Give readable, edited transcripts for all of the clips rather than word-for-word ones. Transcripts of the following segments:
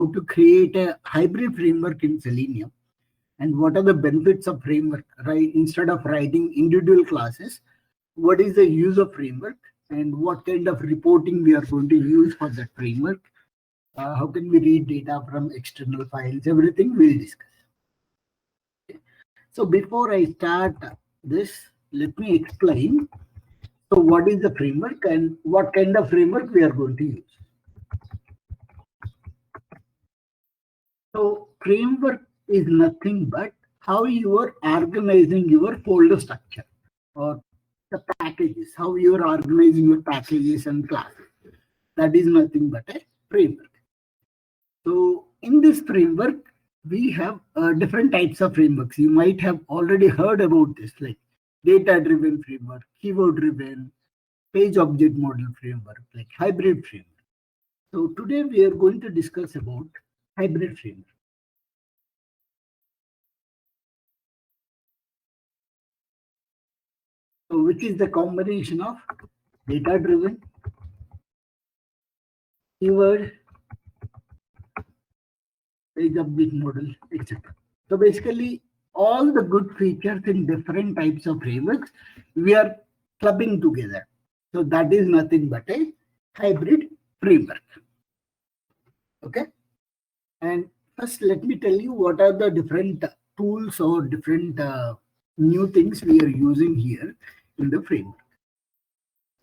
how to create a hybrid framework in Selenium and what are the benefits of framework, right? Instead of writing individual classes, what is the use of framework and what kind of reporting we are going to use for that framework? How can we read data from external files? Everything we'll discuss. Okay. So before I start this, let me explain. So what is the framework and what kind of framework we are going to use? So framework is nothing but how you are organizing your folder structure or the packages, how you are organizing your packages and classes. That is nothing but a framework. So in this framework, we have different types of frameworks. You might have already heard about this, like data-driven framework, keyword-driven, page object model framework, like hybrid framework. So today we are going to discuss about hybrid framework. So which is the combination of data-driven, keyword, page object model, etc. So basically, all the good features in different types of frameworks, we are clubbing together. So that is nothing but a hybrid framework. Okay. And first, let me tell you what are the different tools or different new things we are using here in the framework.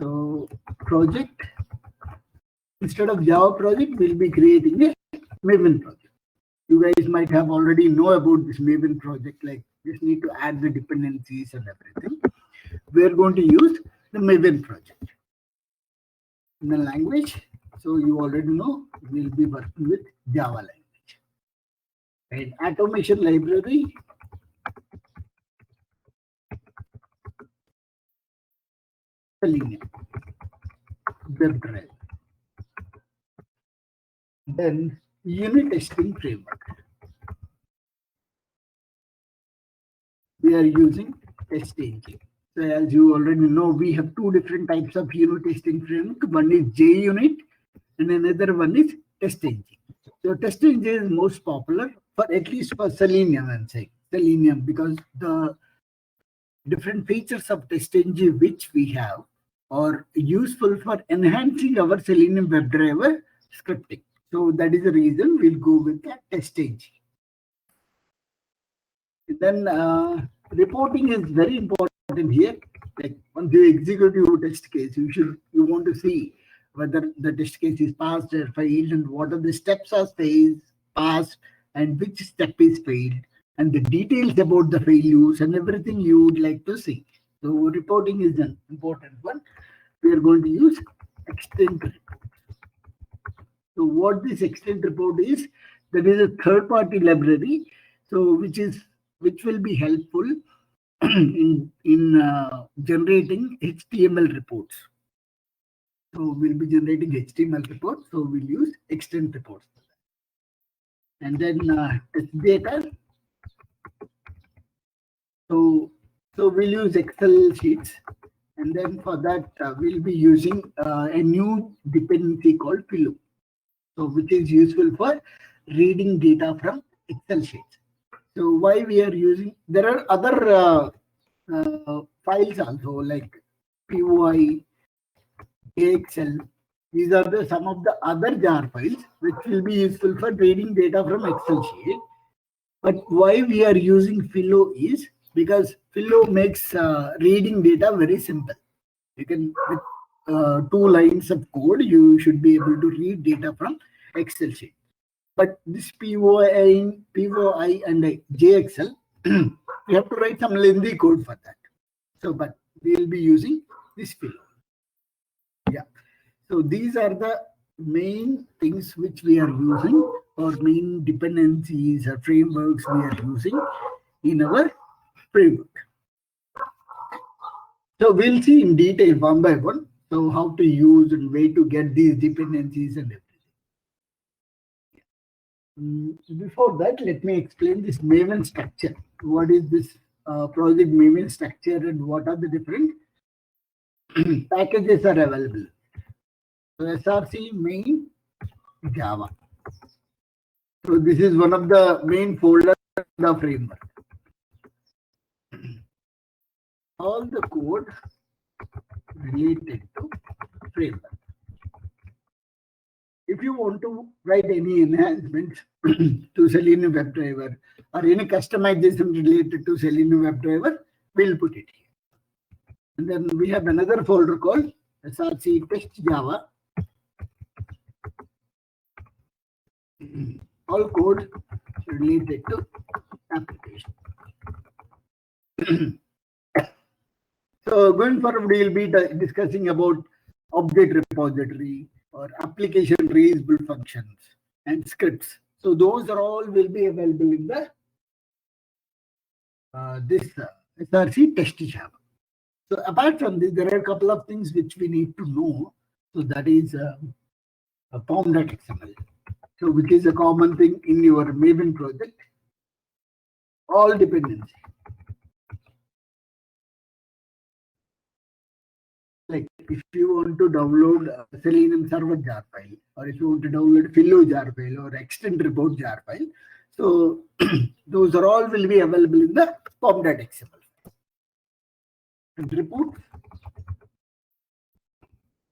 So project, instead of Java project, we'll be creating a Maven project. You guys might have already know about this Maven project, like just need to add the dependencies and everything. We're going to use the Maven project. In the language, so you already know, we'll be working with Java language. Right? Automation library, Selenium WebDriver. Then unit testing framework. We are using TestNG. So as you already know, we have two different types of unit testing framework. One is JUnit and another one is TestNG. So TestNG is most popular for at least for Selenium, I'm saying Selenium, because the different features of TestNG which we have are useful for enhancing our Selenium WebDriver scripting. So that is the reason we'll go with the TestNG. Then reporting is very important here. Like once you execute your test case, you want to see whether the test case is passed or failed, and what are the steps are passed, and which step is failed, and the details about the failures and everything you would like to see. So reporting is an important one. We are going to use extend report. So what this extend report is, that is a third-party library, so which will be helpful in generating HTML reports. So we'll be generating HTML reports, so we'll use extend reports. And then test data. So we'll use Excel sheets, and then for that we'll be using a new dependency called Pillow, so which is useful for reading data from Excel sheets. So why we are using? There are other files also, like POI, AXL. These are some of the other jar files which will be useful for reading data from Excel sheet. But why we are using Philo is because Philo makes reading data very simple. You can, with 2 lines of code, you should be able to read data from Excel sheet. But this POI and JXL, we have to write some lengthy code for that. So, but we will be using this Philo. Yeah. So these are the main things which we are using, or main dependencies or frameworks we are using in our framework. So we'll see in detail one by one. So how to use and where to get these dependencies and everything. Before that, let me explain this Maven structure. What is this project Maven structure and what are the different packages are available? So SRC main Java. So this is one of the main folders of the framework. All the code related to framework. If you want to write any enhancements to Selenium WebDriver or any customization related to Selenium WebDriver, we'll put it here. And then we have another folder called SRC Test Java. All code related to application. So going forward, we will be discussing about object repository or application reusable functions and scripts. So those are all will be available in the SRC Test Java. So apart from this, there are a couple of things which we need to know. So that is a pom.xml. So which is a common thing in your Maven project. All dependencies. Like if you want to download a Selenium server jar file, or if you want to download Philo jar file or extend report jar file, so those are all will be available in the pom.xml. And report.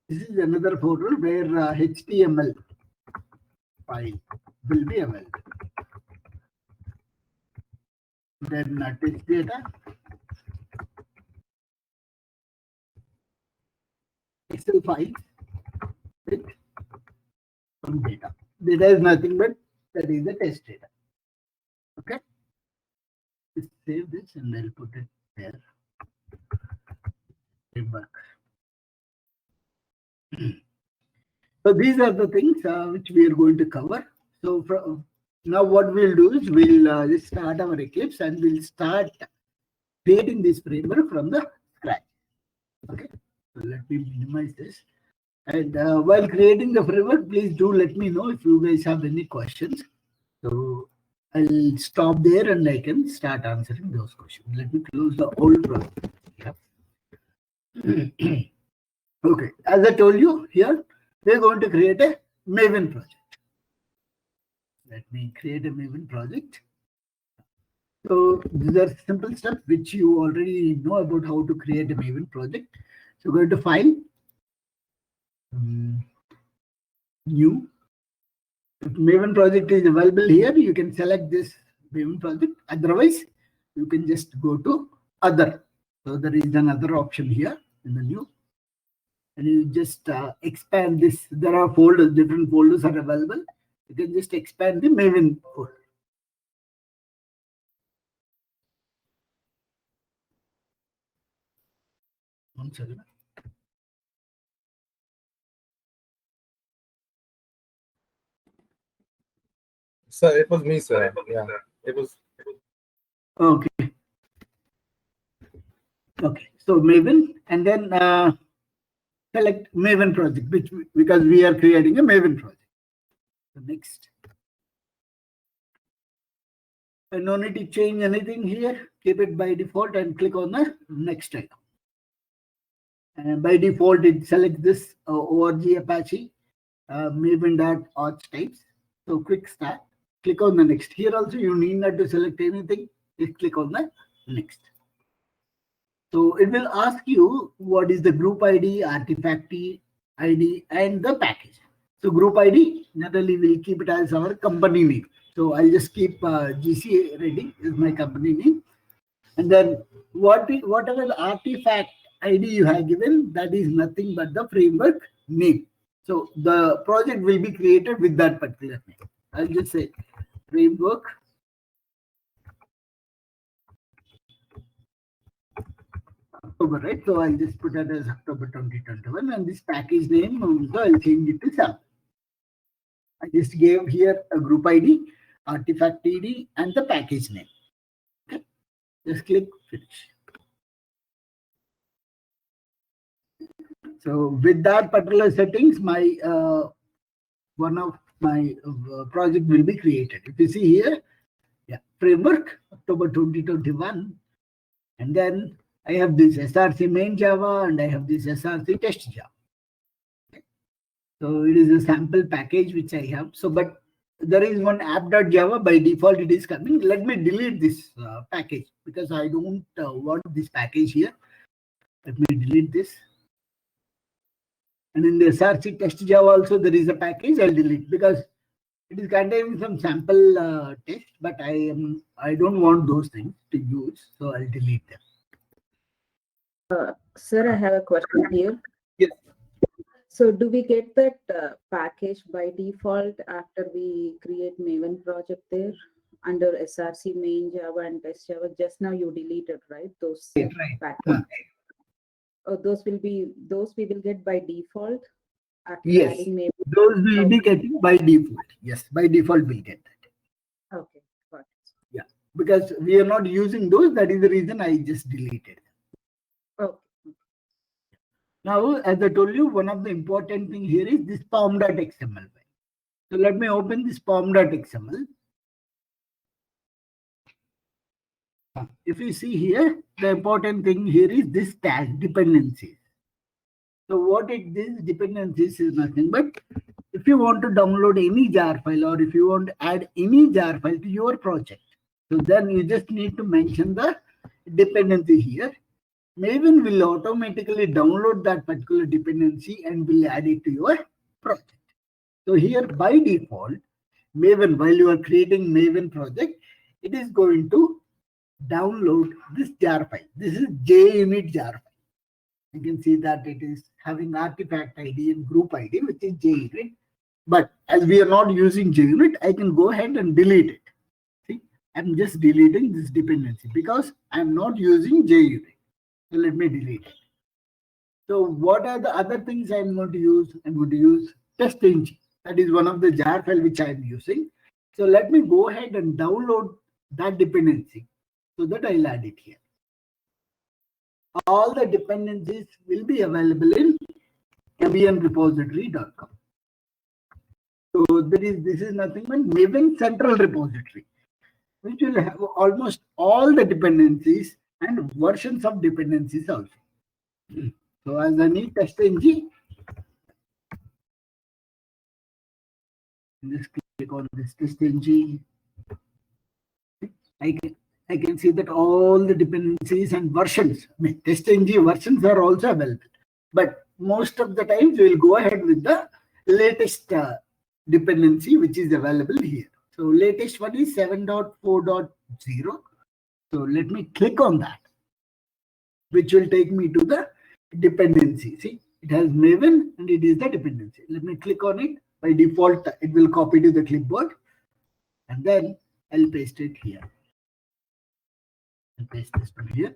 This is another folder where HTML file will be available. Then test data. Excel files with some data. Data is nothing but that is the test data. Okay. Just save this and I'll put it there. Framework. So these are the things which we are going to cover. So now what we'll do is we'll just start our Eclipse and we'll start creating this framework from the scratch. Okay. So let me minimize this. And while creating the framework, please do let me know if you guys have any questions. So I'll stop there and I can start answering those questions. Let me close the old project. Yeah. Okay. As I told you here, we're going to create a Maven project. Let me create a Maven project. So these are simple steps which you already know about how to create a Maven project. So go to File, New. If Maven project is available here, you can select this Maven project. Otherwise, you can just go to Other. So there is another option here in the New. And you just expand this. There are folders, different folders are available. You can just expand the Maven folder. One second. Sir, it was me, sir. Yeah, it was. Okay. Okay. So Maven, and then select Maven project, which because we are creating a Maven project. So next. And no need to change anything here. Keep it by default and click on the next icon. And by default, it selects this org Apache Maven.auth types. So quick start. Click on the next. Here also you need not to select anything. Just click on the next. So it will ask you what is the group ID, artifact ID, and the package. So group ID, generally we'll keep it as our company name. So I'll just keep GC Reddy is my company name. And then whatever the artifact ID you have given, that is nothing but the framework name. So the project will be created with that particular name. I'll just say framework October, right? So I'll just put it as October 2021, and this package name also I'll change it to sample. I just gave here a group ID, artifact ID, and the package name. Okay. Just click finish. So with that particular settings, my one of my project will be created. If you see here, yeah, framework October 2021, and then I have this SRC main Java and I have this SRC test Java. Okay. So it is a sample package which I have. So, but there is one app.java. By default it is coming. Let me delete this package because I don't want this package here. Let me delete this. And in the SRC test Java also there is a package. I'll delete because it is containing some sample text, but I don't want those things to use, so I'll delete them. Sir, I have a question here. Yes. So do we get that package by default after we create Maven project there under SRC main Java and test Java? Just now you deleted, right? Those Right. packages. Oh, those we will get by default after Yes. adding Maven. Those will be getting by default. Yes, by default we'll get that. Okay, got it. Yeah, because we are not using those. That is the reason I just deleted. Okay. Now, as I told you, one of the important thing here is this pom.xml file. So let me open this pom.xml. If you see here, the important thing here is this tag dependencies. So what this dependencies is nothing but if you want to download any jar file or if you want to add any jar file to your project, so then you just need to mention the dependency here. Maven will automatically download that particular dependency and will add it to your project. So here by default, Maven, while you are creating Maven project, it is going to download this jar file. This is JUnit jar file. You can see that it is having artifact ID and group ID, which is JUnit. But as we are not using JUnit, I can go ahead and delete it. See, I'm just deleting this dependency because I'm not using JUnit. So let me delete it. So what are the other things I'm going to use? I'm going to use TestNG. That is one of the jar file which I'm using. So let me go ahead and download that dependency so that I'll add it here. All the dependencies will be available in mavenrepository.com. So this is nothing but Maven central repository, which will have almost all the dependencies and versions of dependencies also. So as I need TestNG, just click on this TestNG. I can see that all the dependencies and versions, TestNG versions are also available. But most of the times we will go ahead with the latest dependency which is available here. So latest one is 7.4.0. So let me click on that, which will take me to the dependency. See, it has Maven and it is the dependency. Let me click on it. By default, it will copy to the clipboard and then I'll paste it here. I'll paste this one here.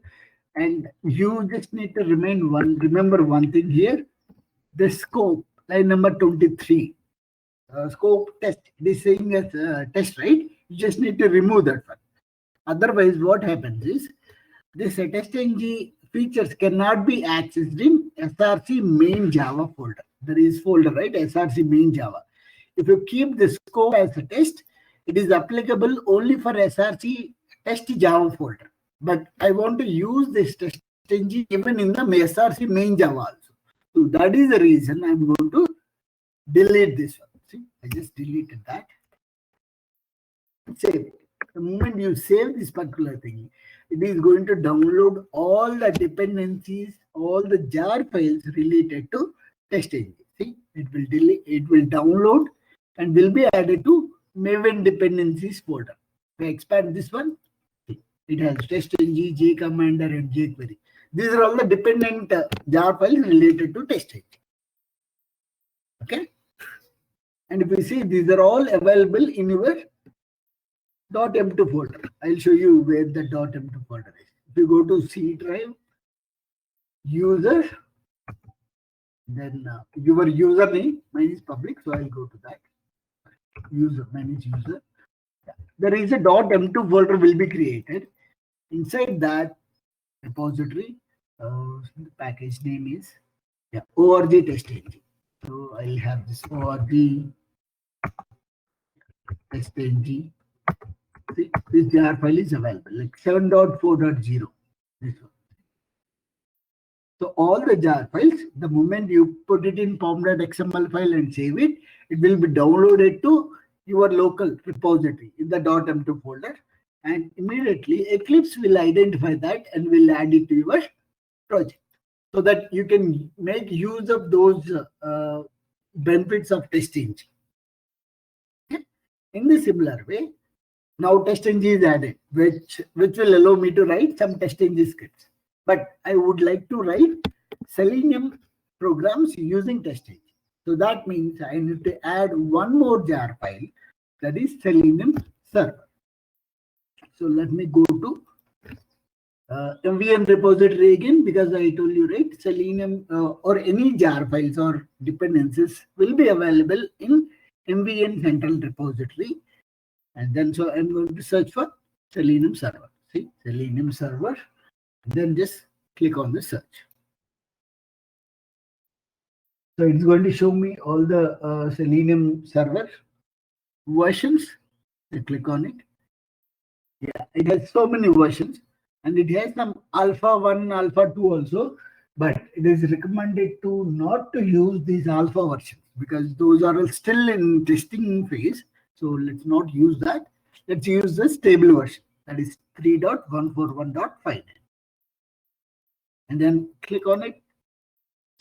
And you just need to remember one thing here. The scope, line number 23. Scope test, it is saying as test, right? You just need to remove that one. Otherwise, what happens is this TestNG features cannot be accessed in SRC main Java folder. There is folder, right? SRC main Java. If you keep the scope as a test, it is applicable only for SRC test Java folder. But I want to use this TestNG even in the SRC main Java also. So that is the reason I'm going to delete this one. See, I just deleted that. Save it. The moment you save this particular thing, it is going to download all the dependencies, all the jar files related to TestNG. See, it will download and will be added to Maven dependencies folder. If I expand this one, it has TestNG, JCommander, and jQuery. These are all the dependent jar files related to TestNG. Okay. And if you see, these are all available in your .m2 folder. I'll show you where the .m2 folder is. If you go to C drive, user, then your username, mine is public, so I'll go to that. User, manage user. There is a .m2 folder will be created. Inside that repository, the package name is org TestNG. So I'll have this org TestNG. See, this jar file is available, like 7.4.0. This one. So all the jar files, the moment you put it in pom.xml file and save it, it will be downloaded to your local repository in the .m2 folder, and immediately Eclipse will identify that and will add it to your project, so that you can make use of those benefits of TestNG. Okay? In the similar way, now TestNG is added, which will allow me to write some TestNG scripts. But I would like to write Selenium programs using TestNG. So that means I need to add one more jar file, that is Selenium server. So let me go to MVN repository again, because I told you, right, Selenium or any jar files or dependencies will be available in MVN central repository. And then so I'm going to search for Selenium server. See, Selenium server, then just click on the search. So it's going to show me all the Selenium server versions. I click on it. Yeah, it has so many versions, and it has some alpha 1, alpha 2 also, but it is recommended to not to use these alpha versions because those are still in testing phase. So let's not use that. Let's use the stable version, that is 3.141.5. And then click on it.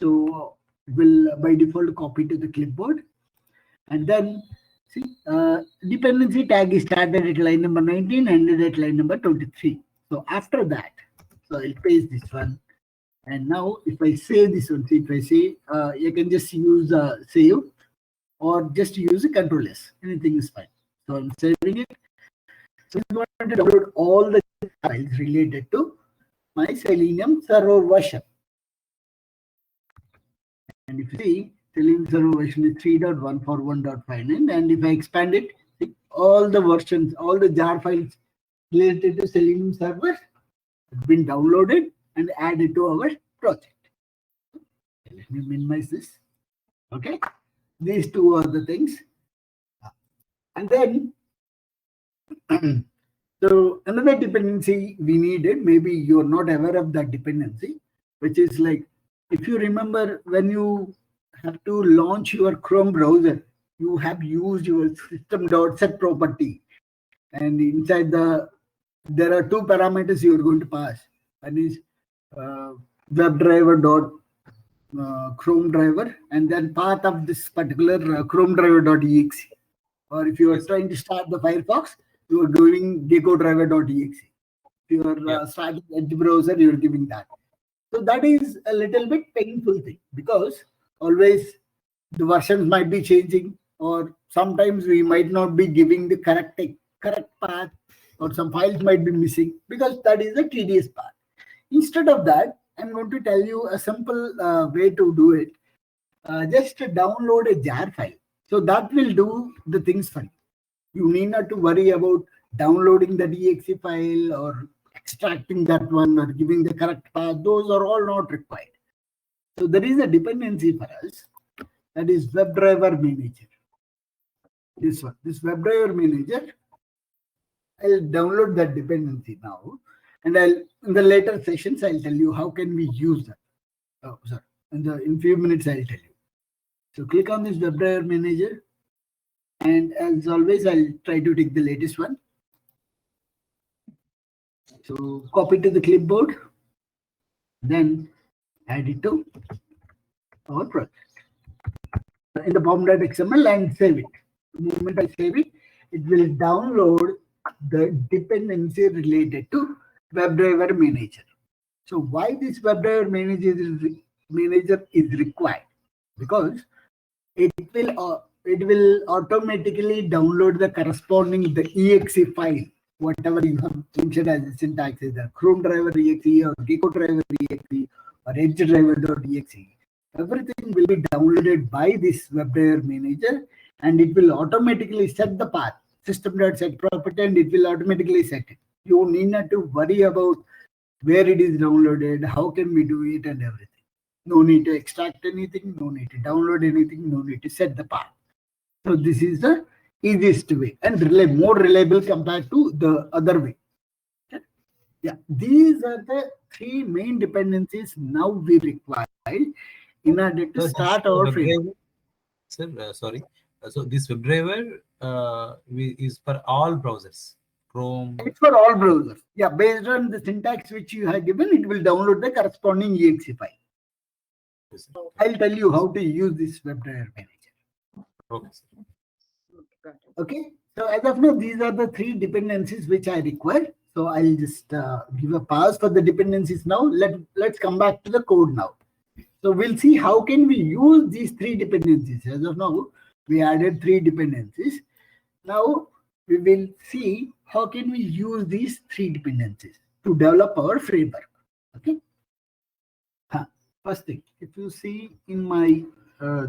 So it will by default copy to the clipboard. And then see, dependency tag is started at line number 19, ended at line number 23. So after that, so I'll paste this one. And now if I save this one, see, if I say, you can just use save or just use a Control S. Anything is fine. So I'm saving it. So I'm going to download all the files related to my Selenium server version. And if you see, Selenium server version is 3.141.59, and if I expand it, see, all the versions, all the jar files related to Selenium server have been downloaded and added to our project. Let me minimize this. Okay, these two are the things. And then so another dependency we needed, maybe you're not aware of that dependency, which is like, if you remember, when you have to launch your Chrome browser, you have used your system.set property, and inside there are two parameters you are going to pass. One is WebDriver Chrome driver, and then part of this particular Chrome driver.exe. Or if you are trying to start the Firefox, you are doing GeckoDriver.exe. If you are starting Edge browser, you are giving that. So that is a little bit painful thing, because always the versions might be changing, or sometimes we might not be giving the correct path, or some files might be missing, because that is a tedious part. Instead of that, I'm going to tell you a simple way to do it. Just download a jar file. So that will do the things for you. You need not to worry about downloading the exe file or extracting that one or giving the correct path. Those are all not required. So there is a dependency for us, that is WebDriver Manager. This one, this WebDriver Manager, I'll download that dependency now, and in the later sessions I'll tell you how can we use that. Oh, sorry, in few minutes I'll tell you. So click on this WebDriver Manager, and as always I'll try to take the latest one. So copy to the clipboard, then add it to our project in the pom.xml and save it. The moment I save it, it will download the dependency related to WebDriver Manager. So why this WebDriver Manager is required? Because it will automatically download the corresponding exe file, whatever you have mentioned as a syntax, either Chrome driver exe or Gecko driver exe or Edge driver.exe. Everything will be downloaded by this WebDriver Manager, and it will automatically set the path, system.set property, and it will automatically set it. You need not to worry about where it is downloaded, how can we do it, and everything. No need to extract anything, no need to download anything, no need to set the path. So this is the easiest way and more reliable compared to the other way. Okay? Yeah, these are the three main dependencies now we require in order to start our framework. Sir, sorry. So this WebDriver is for all browsers. Chrome. It's for all browsers. Yeah, based on the syntax which you have given, it will download the corresponding exe file. I'll tell you how to use this WebDriver manager. Okay. Got it. Okay. So as of now, these are the 3 dependencies which I require. So I'll just give a pause for the dependencies now. Let's come back to the code now. So we'll see how can we use these 3 dependencies. As of now, we added 3 dependencies. Now we will see how can we use these 3 dependencies to develop our framework. Okay. First thing, if you see in my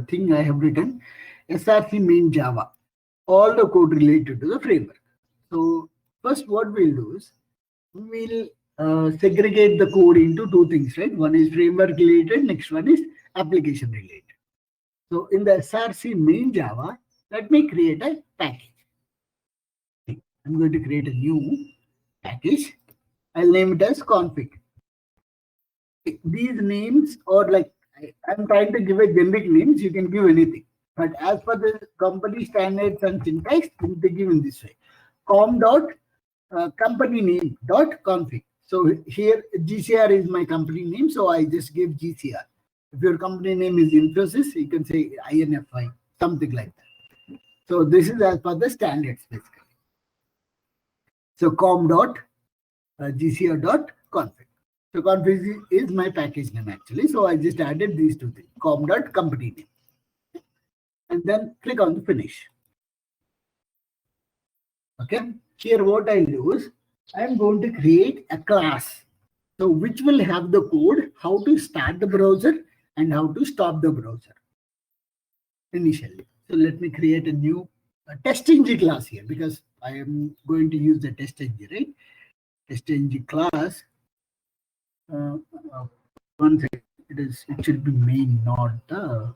thing I have written SRC main Java, all the code related to the framework. So first what we'll do is we'll segregate the code into 2 things, right? One is framework related, next one is application related. So in the SRC main Java, let me create a package. I'm going to create a new package. I'll name it as config. These names are like, I'm trying to give a generic names, you can give anything. But as per the company standards and syntax, they give in this way. company name dot config. So here GCR is my company name, so I just give GCR. If your company name is Infosys, you can say INFI, something like that. So this is as per the standards basically. So GCR dot config. So config is my package name actually. So I just added these 2 things, dot company name. And then click on the finish. Okay. Here what I'll do is I'm going to create a class. So which will have the code, how to start the browser and how to stop the browser initially. So let me create a new TestNG class here because I am going to use the TestNG, right? TestNG class. One second, it should be main, not the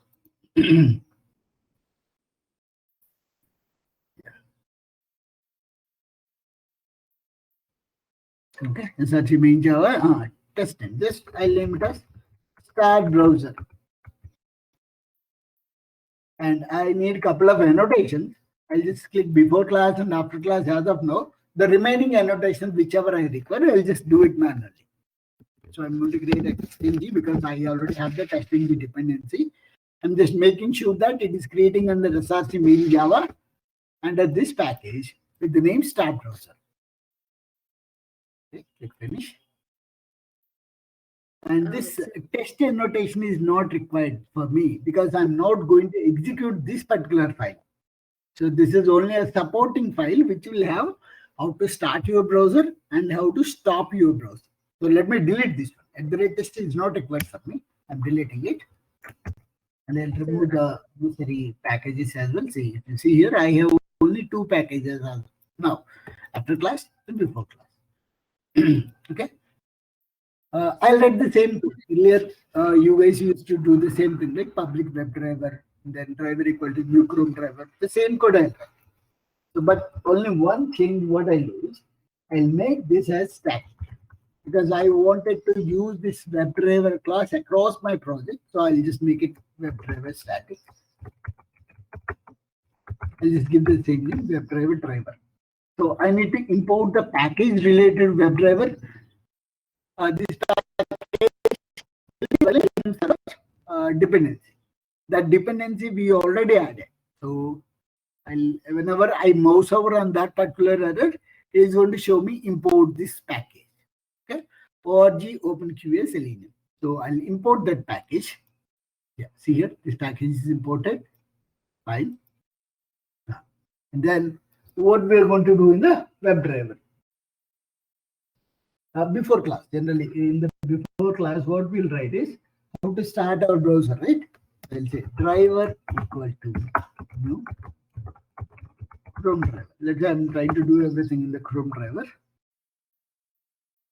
okay, such main Java testing. Just I'll name it as start browser. And I need a couple of annotations. I'll just click before class and after class as of now. The remaining annotations, whichever I require, I'll just do it manually. So I'm going to create a TestNG because I already have the TestNG dependency. I'm just making sure that it is creating under SRC main Java under this package with the name start browser. Okay, click finish. And this test annotation is not required for me because I'm not going to execute this particular file. So this is only a supporting file which will have how to start your browser and how to stop your browser. So let me delete this one. @test is not required for me. I'm deleting it. And I'll remove the necessary packages as well. See, if you see here, I have only 2 packages now, after class and before class. Okay. I'll write the same thing. Earlier, you guys used to do the same thing, like public WebDriver, then driver equal to new Chrome driver. The same code I'll write. So, but only one change what I'll do is I'll make this as static because I wanted to use this WebDriver class across my project. So I'll just make it WebDriver static. I'll just give the same name, WebDriver driver. So I need to import the package related WebDriver. This dependency. That dependency we already added. So whenever I mouse over on that particular error, it is going to show me import this package. Okay. org OpenQA Selenium. So I'll import that package. Yeah, see here, this package is imported. Fine. And then what we are going to do in the WebDriver. Before class, generally in the before class, what we'll write is how to start our browser, right? I'll say driver equal to new Chrome driver. Let's say I'm trying to do everything in the Chrome driver.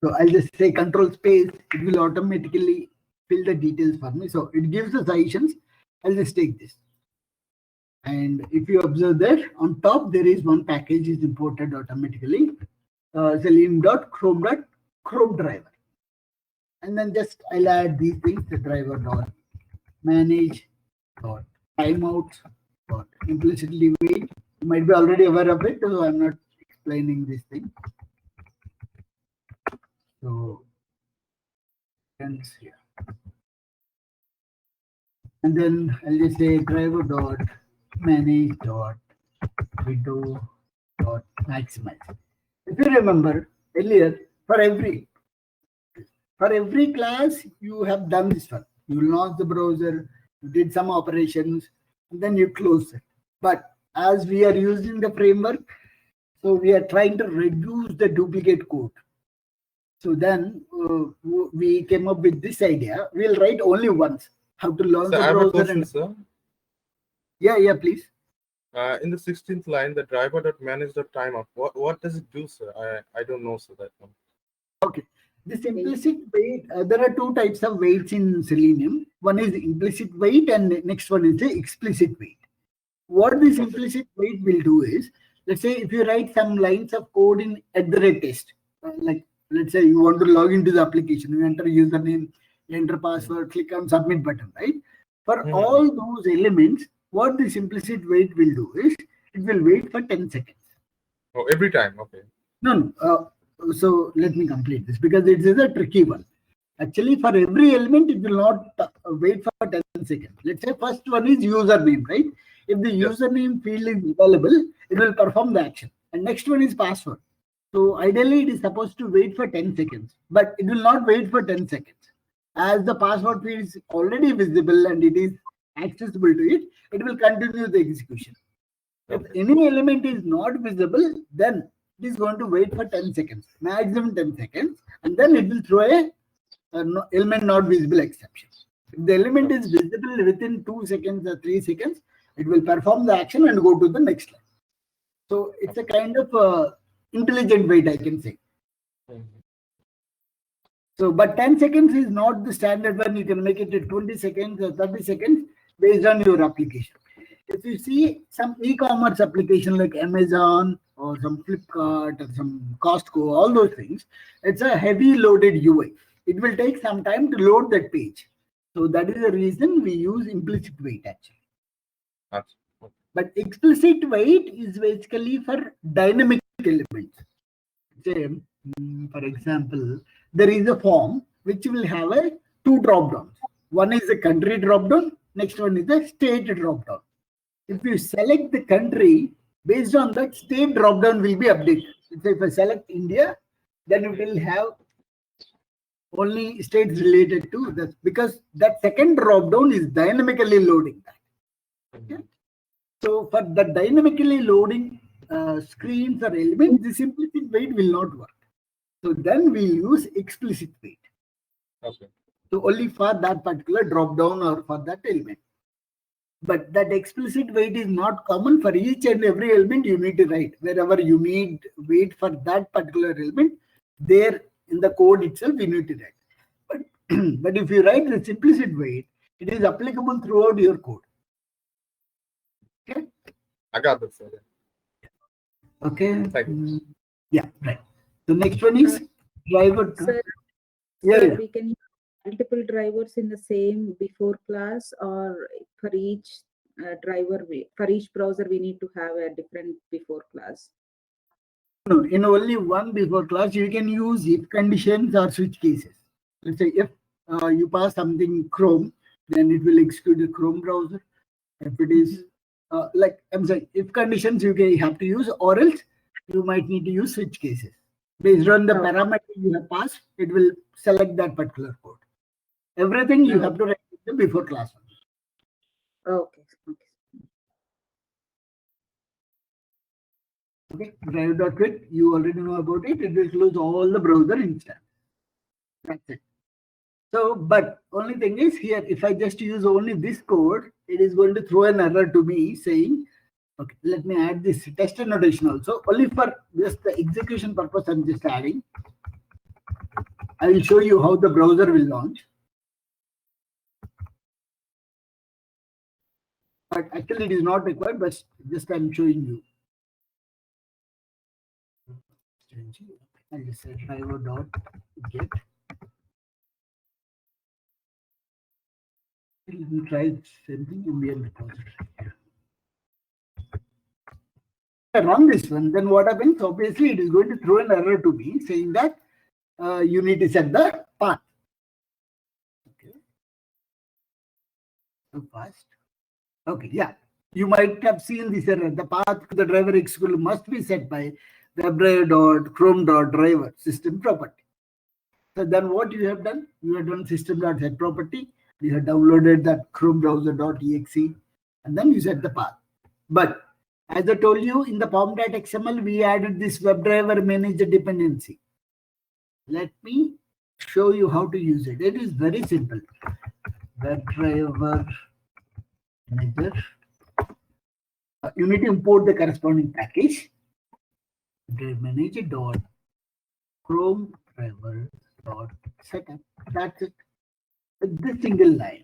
So I'll just say control space, it will automatically fill the details for me. So it gives the suggestions. I'll just take this. And if you observe that on top, there is one package is imported automatically, Selenium.chrome driver. And then just I'll add these things, the driver dot manage dot timeouts or implicitly wait. You might be already aware of it, so I'm not explaining this thing. So, hence here. And then I'll just say driver dot manage dot window dot maximize. If you remember earlier, for every class you have done this one. You launch the browser, you did some operations, and then you close it. But as we are using the framework, so we are trying to reduce the duplicate code. So then we came up with this idea. We'll write only once how to launch the I have a browser. question, sir. Yeah, please. In the 16th line, the driver.manage the timeout. What does it do, sir? I don't know, sir, that one. Okay. This implicit wait, there are two types of waits in Selenium. One is implicit wait and next one is the explicit wait. What this implicit wait will do is, let's say if you write some lines of code in @test, like let's say you want to log into the application, you enter username, enter password, click on submit button, right? For all those elements, what this implicit wait will do is, it will wait for 10 seconds. Oh, every time, okay. No. So let me complete this because it is a tricky one. Actually, for every element, it will not wait for 10 seconds. Let's say first one is username, right? If the username field is available, it will perform the action. And next one is password. So ideally, it is supposed to wait for 10 seconds, but it will not wait for 10 seconds. As the password field is already visible and it is accessible to it, it will continue the execution. If any element is not visible, then it is going to wait for 10 seconds, maximum 10 seconds, and then it will throw a element not visible exception. If the element is visible within 2 seconds or 3 seconds, it will perform the action and go to the next line. So it's a kind of intelligent wait, I can say. So, but 10 seconds is not the standard one. You can make it to 20 seconds or 30 seconds based on your application. If you see some e-commerce application like Amazon or some Flipkart or some Costco, all those things, it's a heavy loaded UI. It will take some time to load that page. So that is the reason we use implicit wait actually. But explicit wait is basically for dynamic elements. Say, for example, there is a form which will have two drop downs. One is the country drop down, next one is the state drop down. If you select the country, based on that, state drop down will be updated. So if I select India, then it will have only states related to this, because that second drop down is dynamically loading that. Okay? So for the dynamically loading screens or elements, this implicit wait will not work. So then we use explicit wait. Okay. So only for that particular drop down or for that element. But that explicit wait is not common for each and every element you need to write. Wherever you need wait for that particular element, there in the code itself you need to write. But if you write the implicit wait, it is applicable throughout your code. Okay? I got this, sir. Okay. Thank you. Yeah, right. The next one is driver. Sir, Yeah. we can use multiple drivers in the same before class, or for each driver, for each browser, we need to have a different before class. No, in only one before class, you can use if conditions or switch cases. Let's say if you pass something Chrome, then it will execute the Chrome browser. If it is like I'm saying, if conditions you can have to use, or else you might need to use switch cases. Based on the parameter you have passed, it will select that particular code. Everything you have to write the before class. Okay. Okay, drive.quit, you already know about it. It will close all the browser instance. That's it. So, but only thing is here, if I just use only this code, it is going to throw an error to me saying, okay, let me add this test annotation also. Only for just the execution purpose, I'm just adding. I will show you how the browser will launch. But actually, it is not required, but just I'm showing you. I just said driver.get. Let me try same thing in the repository. I run this one, then what happens? Obviously, it is going to throw an error to me saying that you need to set the path. Okay. So fast. Okay, yeah. You might have seen this error. The path to the driver executable must be set by WebDriver.Chrome.driver system property. So then what you have done? You have done system.set property. You have downloaded that Chrome browser.exe and then you set the path. But as I told you in the pom.xml, we added this WebDriver manager dependency. Let me show you how to use it. It is very simple. WebDriver manager. You need to import the corresponding package. Manager dot Chrome driver dot setup. That's it. With this single line,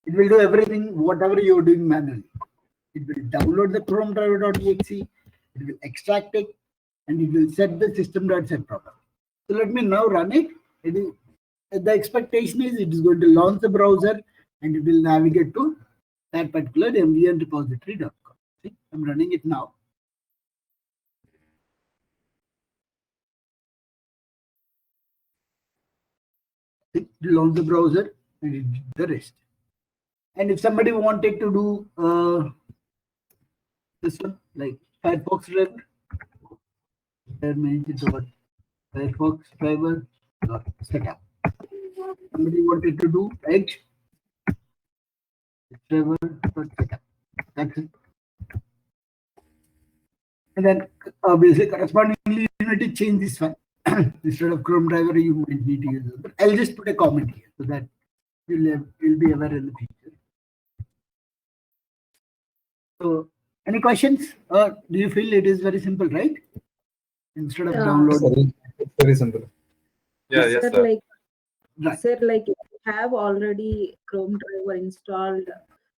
it will do everything whatever you're doing manually. It will download the Chrome driver.exe, it will extract it, and it will set the system.set property. So let me now run it. The expectation is it is going to launch the browser and it will navigate to that particular mvnrepository.com. See, I'm running it now. See, it will launch the browser and it did the rest. And if somebody wanted to do this one, like Firefox driver, Firefox driver setup. Somebody wanted to do Edge driver setup. That's it. And then obviously correspondingly you need to change this one. Instead of Chrome driver, you might need to use it. But I'll just put a comment here so that you'll be aware in the future. So any questions? Or do you feel it is very simple, right? Instead of downloading. It's very simple. Yeah, yes, Sir, sir. like, Right. sir, like if you have already Chrome driver installed,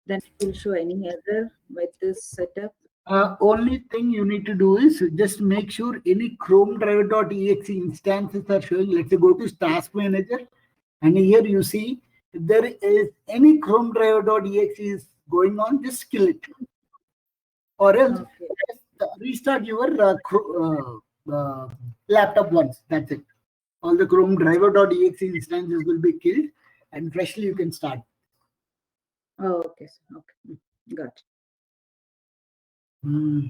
then it will show any error with this setup. Only thing you need to do is just make sure any Chrome driver.exe instances are showing. Let's say go to Task Manager, and here you see if there is any Chrome driver.exe is going on, just kill it, or else Okay. just restart your laptop once. That's it. All the Chrome driver.exe instances will be killed, and freshly you can start. Oh, okay, sir. Okay. Got it.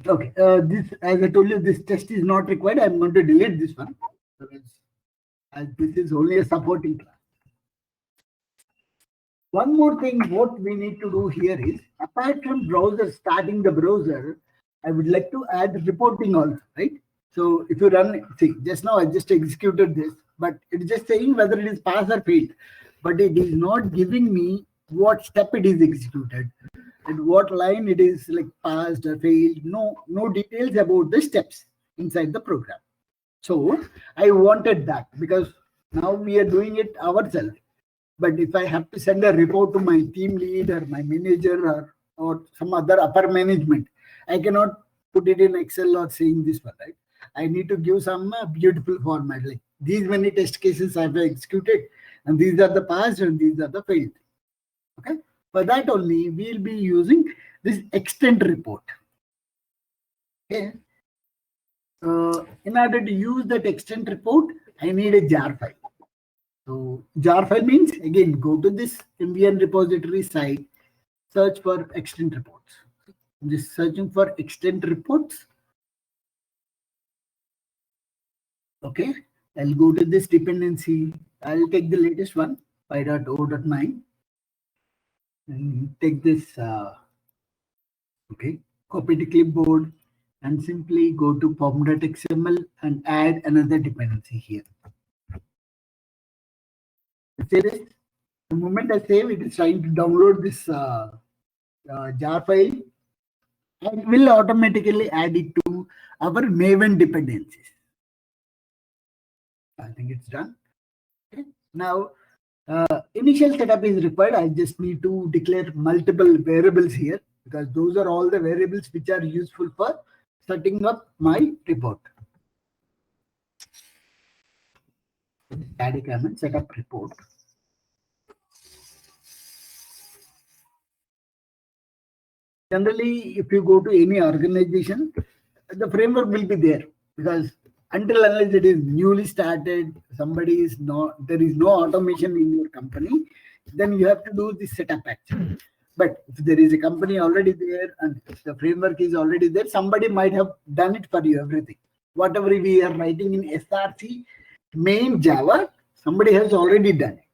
Okay, this, as I told you, this test is not required. I'm going to delete this one as this is only a supporting class. One more thing, what we need to do here is, apart from browser starting the browser, I would like to add reporting also, right? So if you run, see, just now I just executed this, but it's just saying whether it is pass or failed, but it is not giving me what step it is executed and what line it is like passed or failed. No details about the steps inside the program. So I wanted that because now we are doing it ourselves. But if I have to send a report to my team lead or my manager or some other upper management, I cannot put it in Excel or saying this one, right? I need to give some beautiful format like these many test cases I have executed, and these are the passed and these are the failed. Okay. For that only, we'll be using this extend report. Okay. In order to use that extend report, I need a jar file. So jar file means, again, go to this MVN repository site, search for extend reports. I'm just searching for extend reports. Okay, I'll go to this dependency. I'll take the latest one, 5.0.9, and take this, okay, copy to clipboard, and simply go to pom.xml and add another dependency here. Say this. The moment I save, it is trying to download this jar file and will automatically add it to our Maven dependencies. I think it's done. Okay. Now, initial setup is required. I just need to declare multiple variables here because those are all the variables which are useful for setting up my report. Static element setup report. Generally, if you go to any organization, the framework will be there, because until unless it is newly started, somebody is not, there is no automation in your company, then you have to do the setup action. But if there is a company already there and if the framework is already there, somebody might have done it for you, everything. Whatever we are writing in SRC main Java, somebody has already done it.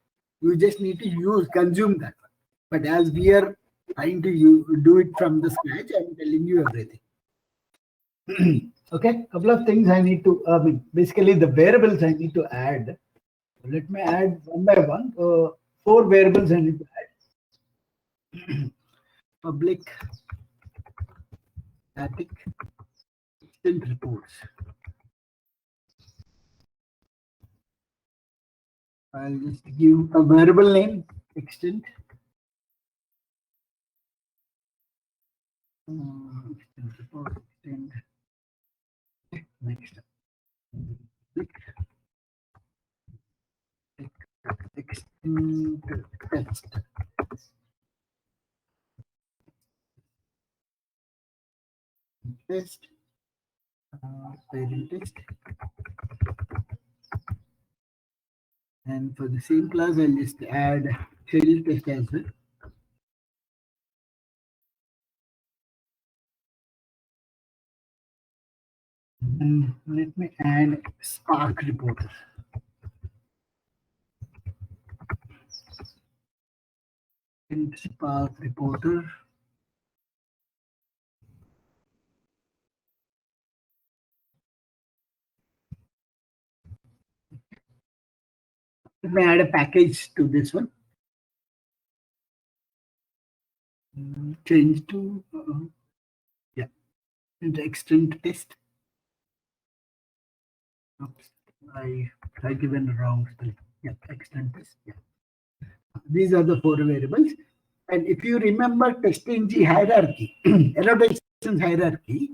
You just need to consume that one. But as we are trying to do it from the scratch, I'm telling you everything. Okay, couple of things I need to, basically the variables I need to add. Let me add one by one. 4 variables I need to add. Public static extent reports. I'll just give a variable name, extent. Extent report, extent. Next. Extent test. Test. Parent test. And for the same class, I'll just add child test as well. And let me add Spark reporter. And Spark reporter. Let me add a package to this one. Change to into extent test. Oops, I given wrong spelling. Yeah, extent test. Yeah. These are the 4 variables. And if you remember TestNG hierarchy, annotations hierarchy,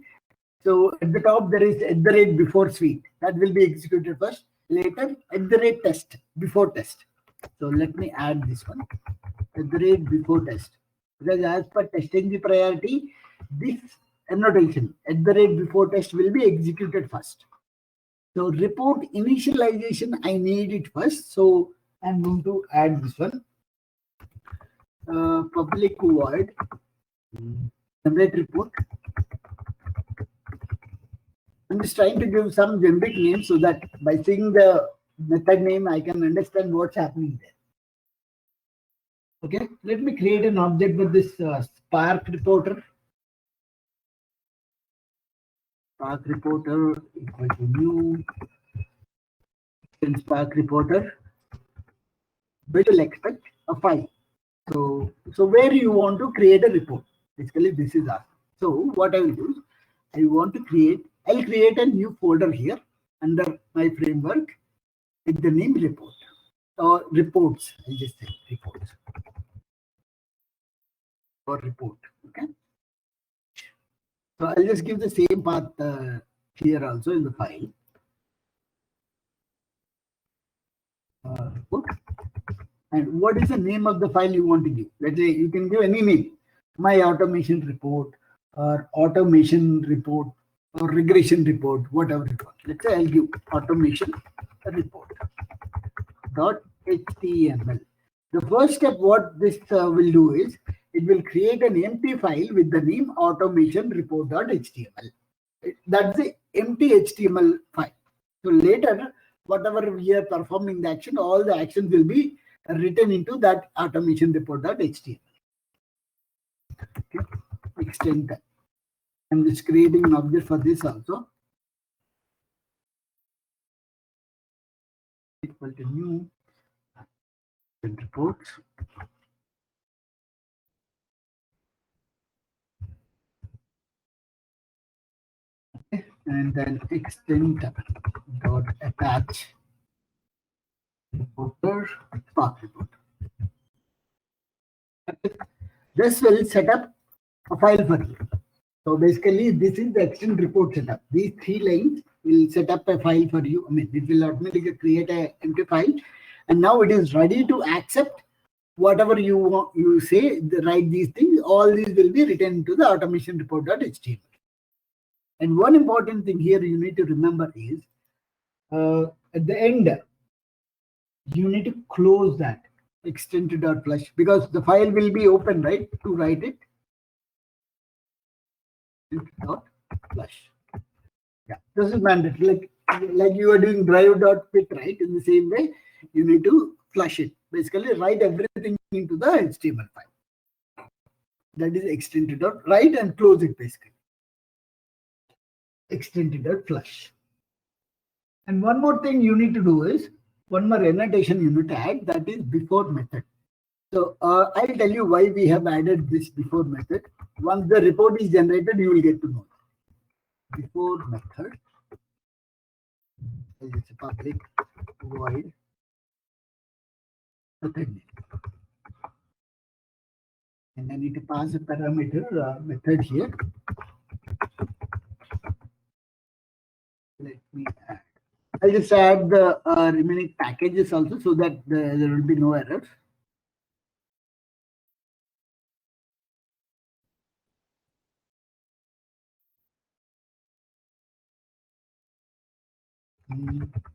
so at the top there is @ before suite. That will be executed first. Later, @ test before test. So let me add this one. @ before test. Because as per TestNG priority, this annotation @ before test will be executed first. So report initialization, I need it first. So I'm going to add this one. Public void generate report. I'm just trying to give some generic names so that by seeing the method name, I can understand what's happening there. Okay, let me create an object with this Spark reporter. Spark reporter equal to new and Spark reporter. We will expect a file. So where you want to create a report? Basically, this is us. So what I will do is I'll create a new folder here under my framework with the name report or reports. I'll just say reports or report. Okay. So I'll just give the same path here also in the file. Report. And what is the name of the file you want to give? Let's say you can give any name. My automation report or automation report or regression report, whatever it was. Let's say I'll give automation report .html. The first step what this will do is it will create an empty file with the name automation report.html. That's the empty HTML file. So later, whatever we are performing the action, all the actions will be written into that automation report.html. Okay. Extend that. I'm just creating an object for this also. Equal to new reports. Okay. And then extend dot attach reporter Spark report. This will set up a file for you. So basically, this is the extend report setup. These 3 lines will set up a file for you. I mean, it will automatically create an empty file. And now it is ready to accept whatever you say, write these things, all these will be written into the automation report.html. And one important thing here you need to remember is at the end, you need to close that extended.flush because the file will be open, right, to write it. Flush. Yeah, this is mandatory. Like you are doing drive.pit, right? In the same way, you need to flush it. Basically, write everything into the HTML file. That is extended.write and close it basically. Extended.flush. And one more thing you need to do is one more annotation you need to add, that is before method. So I'll tell you why we have added this before method. Once the report is generated, you will get to know. Before method is a public void method name. And I need to pass a parameter method here. Let me add. I'll just add the remaining packages also so that there will be no errors.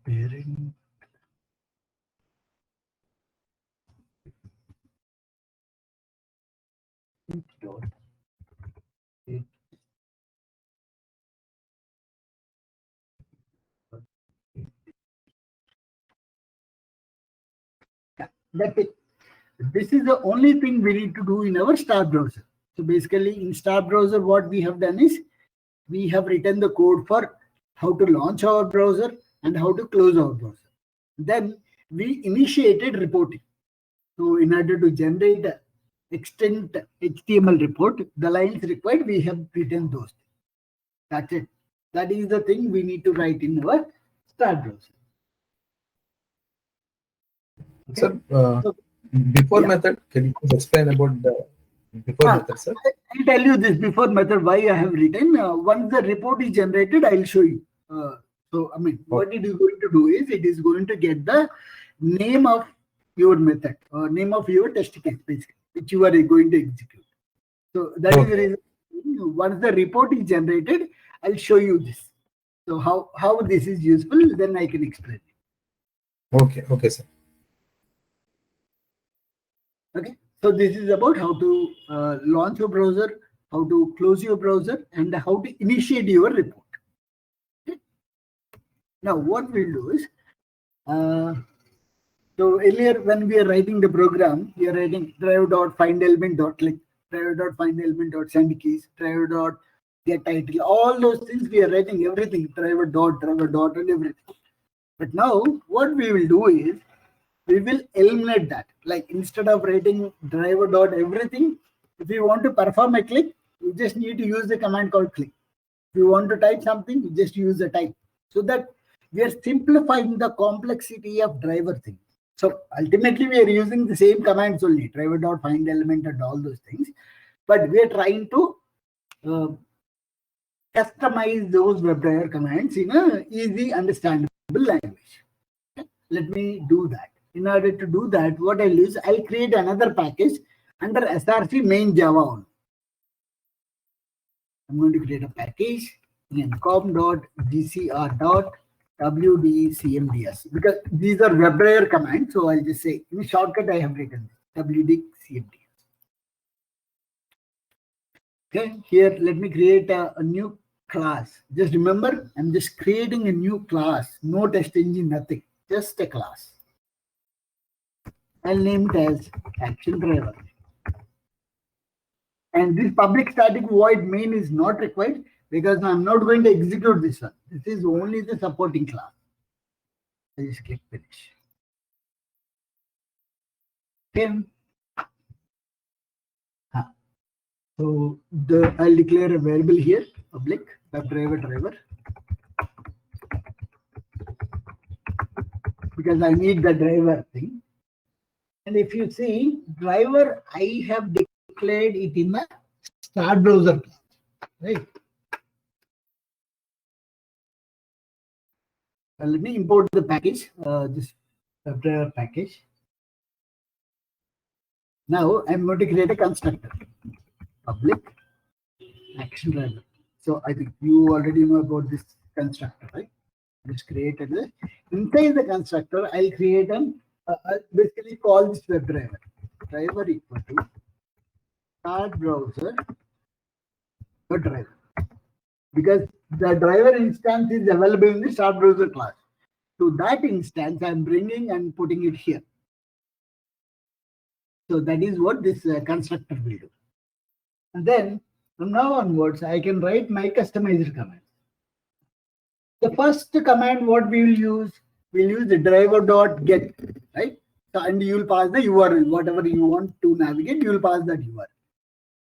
Parent. Dot. Yeah, that's it. This is the only thing we need to do in our Start browser. So basically in Start browser, what we have done is we have written the code for how to launch our browser and how to close our browser. Then we initiated reporting. So in order to generate extend HTML report, the lines required, we have written those. That's it. That is the thing we need to write in our Start browser. Okay? Sir, before method, can you please explain about the before method, sir? I'll tell you this before method why I have written. Once the report is generated, I'll show you. So, I mean, what it is going to do is it is going to get the name of your method or name of your test case, basically, which you are going to execute. So that is the reason. Once the report is generated, I'll show you this. So how this is useful, then I can explain it. Okay, sir. Okay. So this is about how to launch your browser, how to close your browser, and how to initiate your report. Okay. Now what we'll do is, so earlier when we are writing the program, we are writing driver.findElement.click, driver.findElement.send keys, driver.getTitle, all those things we are writing everything, driver dot and everything. But now what we will do is, we will eliminate that. Like instead of writing driver dot everything, if you want to perform a click, you just need to use the command called click. If you want to type something, you just use the type. So that we are simplifying the complexity of driver thing. So ultimately we are using the same commands only, driver dot find element and all those things. But we are trying to customize those WebDriver commands in a easy, understandable language. Okay? Let me do that. In order to do that, what I'll use, I'll create another package under src main Java only. I'm going to create a package in com.gcr.wdcmds because these are WebDriver commands. So I'll just say in shortcut I have written wdcmds. Okay, here let me create a new class. Just remember, I'm just creating a new class, no TestNG, nothing, just a class. I'll name it as action driver. And this public static void main is not required because I'm not going to execute this one. This is only the supporting class. I just click finish. Okay. So I'll declare a variable here, public WebDriver driver, because I need the driver thing. And if you see driver, I have declared it in the Start browser class, right? Let me import the package, this WebDriver package. Now I'm going to create a constructor, public action driver. So I think you already know about this constructor, right? Just created this. Inside the constructor, I'll create an basically call this WebDriver. Driver equal to start browser WebDriver, because the driver instance is available in the start browser class. So that instance I'm bringing and putting it here. So that is what this constructor will do. And then from now onwards, I can write my customized commands. The first command what we will use the driver.get, right? So, and you will pass the URL, whatever you want to navigate, you will pass that URL.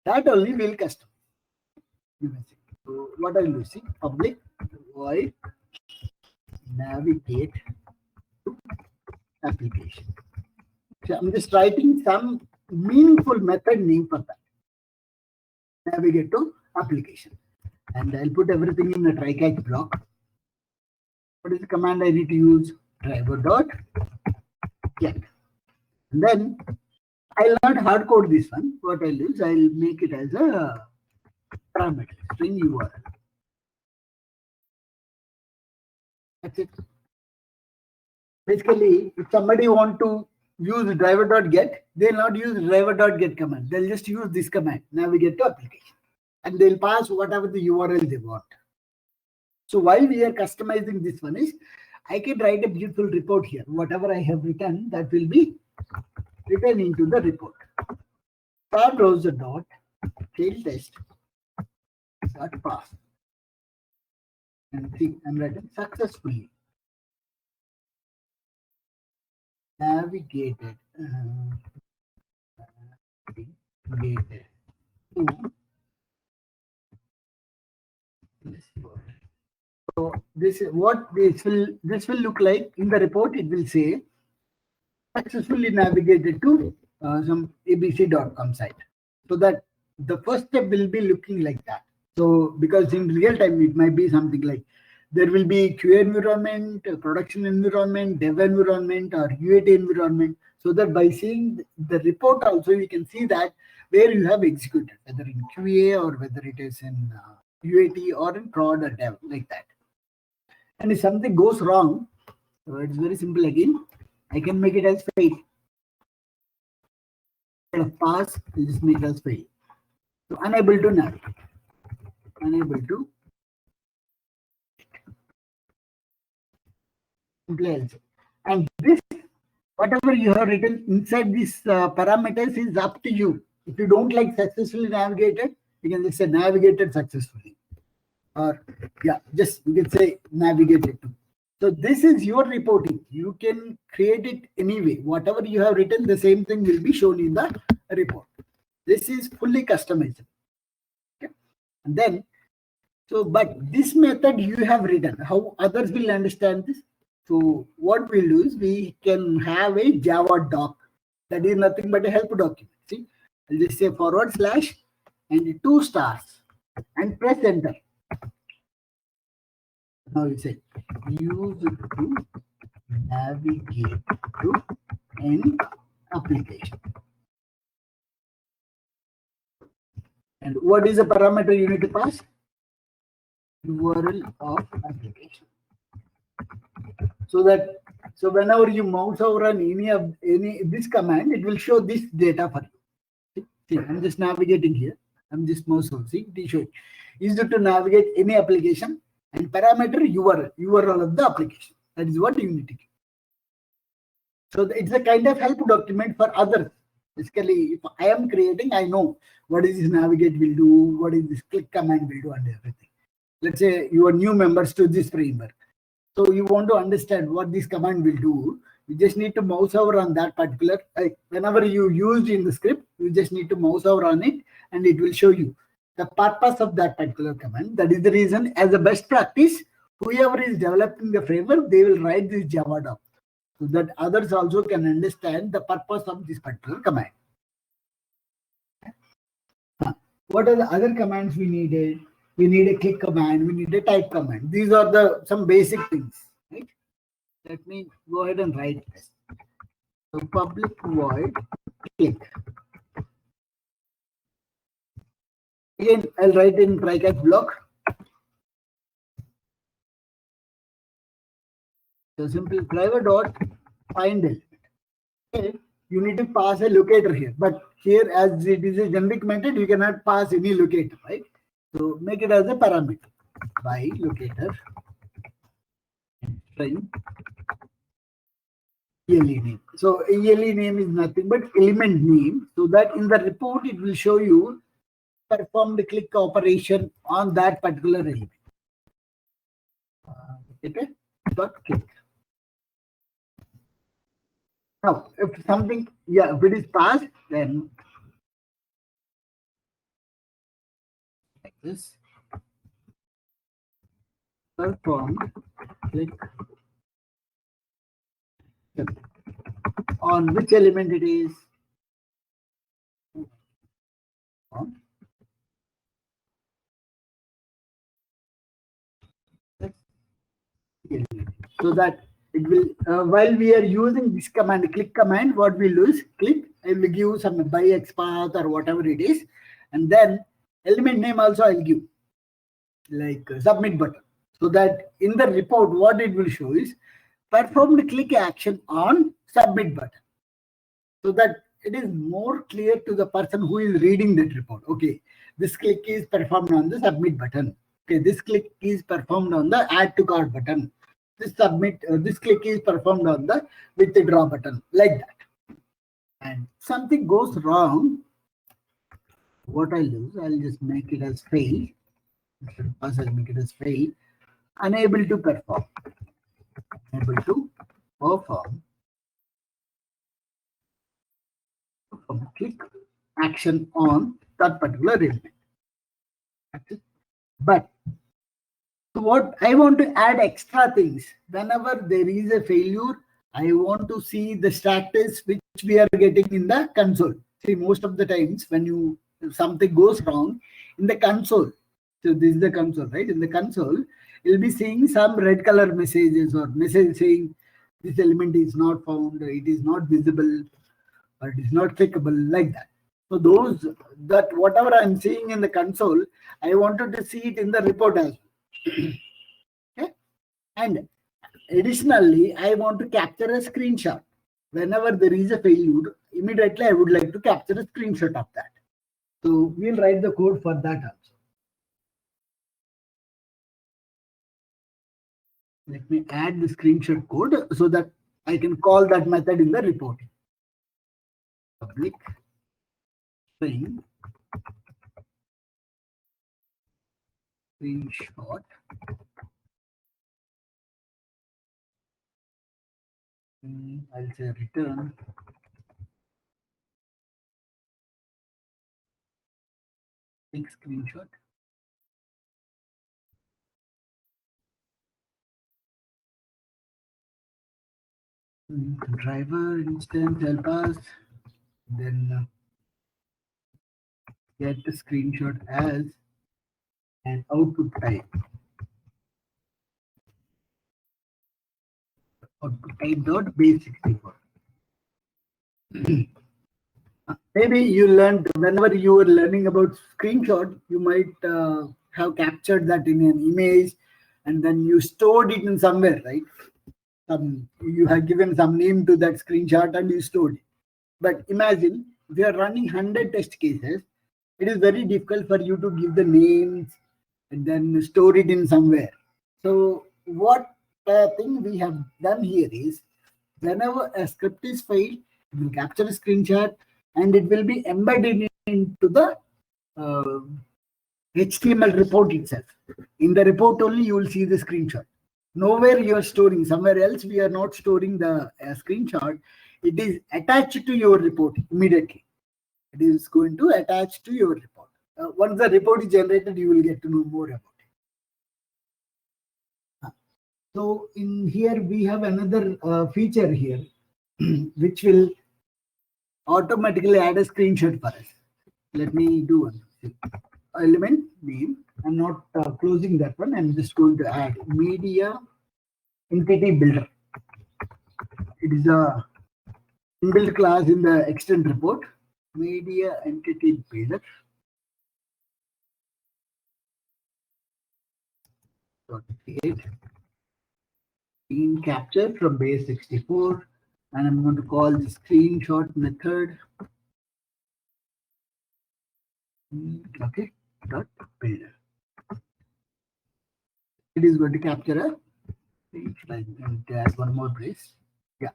That only will customize. So what I will do, see, public void navigate to application. So I'm just writing some meaningful method name for that. Navigate to application. And I'll put everything in a try catch block. What is the command I need to use? Driver.get. And then I'll not hard code this one. What I'll do is I'll make it as a parameter, string URL. That's it. Basically, if somebody want to use driver.get, they'll not use driver.get command. They'll just use this command, navigate to application. And they'll pass whatever the URL they want. So while we are customizing this one is, I can write a beautiful report here. Whatever I have written, that will be written into the report. Start browser dot tail test dot pass. And see, I'm writing successfully navigated to this board. So this is what this will look like in the report. It will say successfully navigated to some abc.com site. So that the first step will be looking like that. So because in real time it might be something like there will be QA environment, production environment, dev environment, or UAT environment. So that by seeing the report also you can see that where you have executed, whether in QA or whether it is in UAT or in prod or dev, like that. And if something goes wrong, so it's very simple again. I can make it as fail. Instead of pass, I just make it as fail. So unable to navigate. Unable to. And this, whatever you have written inside these parameters is up to you. If you don't like successfully navigated, you can just say navigated successfully. Or yeah, just you can say navigated to. So this is your reporting. You can create it anyway. Whatever you have written, the same thing will be shown in the report. This is fully customizable. Okay. And then, so but this method you have written, how others will understand this? So what we'll do is we can have a Java doc. That is nothing but a help document. See, I'll just say / and 2 stars and press enter. Now you say use it to navigate to an application. And what is the parameter you need to pass? URL of application. So whenever you mouse over on any this command, it will show this data for you. See, I'm just navigating here. I'm just mouse over. See, it is showing. Use it to navigate any application and parameter URL of the application. That is what you need to do. So it's a kind of help document for others. Basically, if I am creating, I know what is this navigate will do, what is this click command will do, and everything. Let's say you are new members to this framework. So you want to understand what this command will do. You just need to mouse over on that particular, whenever you use in the script, you just need to mouse over on it and it will show you the purpose of that particular command. That is the reason, as a best practice, whoever is developing the framework, they will write this Java doc so that others also can understand the purpose of this particular command. What are the other commands we needed? We need a click command, we need a type command. These are some basic things, right? Let me go ahead and write this. So public void click. Again, I'll write in try-catch block. So simple driver dot find element. Okay. You need to pass a locator here, but here as it is a generic method, you cannot pass any locator, right? So make it as a parameter by locator string ELE name. So ELE name is nothing but element name, so that in the report it will show you perform the click operation on that particular element. Okay, dot click. Now, if something, if it is passed, then like this. Performed click on which element it is. On so that it will while we are using this command, click command, what we'll do is click, I will give some by XPath or whatever it is, and then element name also I'll give like submit button, so that in the report what it will show is performed click action on submit button, so that it is more clear to the person who is reading that report. Okay, this click is performed on the submit button. Okay, this click is performed on the add to cart button. This click is performed on the withdraw button, like that. And something goes wrong, what I'll do is I'll just make it as fail. I'll make it as fail. Unable to perform. Unable to perform. Click action on that particular element. But so what I want to add extra things. Whenever there is a failure, I want to see the status which we are getting in the console. See, most of the times when something goes wrong in the console, so this is the console, right? In the console, you'll be seeing some red color messages or message saying this element is not found, it is not visible, or it is not clickable, like that. So whatever I'm seeing in the console, I wanted to see it in the report as well. Okay? And additionally, I want to capture a screenshot. Whenever there is a failure, immediately I would like to capture a screenshot of that. So we'll write the code for that also. Let me add the screenshot code so that I can call that method in the reporting. Public string screenshot I'll say return big screenshot. Driver instance help us, then get the screenshot as an output type. Output type dot base64. Maybe you learned whenever you were learning about screenshot, you might have captured that in an image and then you stored it in somewhere, right? You have given some name to that screenshot and you stored it. But imagine if you are running 100 test cases, it is very difficult for you to give the names and then store it in somewhere. So what thing we have done here is whenever a script is failed, it will capture a screenshot and it will be embedded into the HTML report itself. In the report only you will see the screenshot. Nowhere you are storing, somewhere else we are not storing the screenshot. It is attached to your report immediately. It is going to attach to your report. Once the report is generated, you will get to know more about it. So in here we have another feature here, which will automatically add a screenshot for us. Let me do one. Element name. I'm not closing that one. I'm just going to add media entity builder. It is a inbuilt class in the extend report. Media entity builder. create screen capture from base 64, and I'm going to call the screenshot method. Okay, dot builder. It is going to capture a line and add one more brace. Yeah.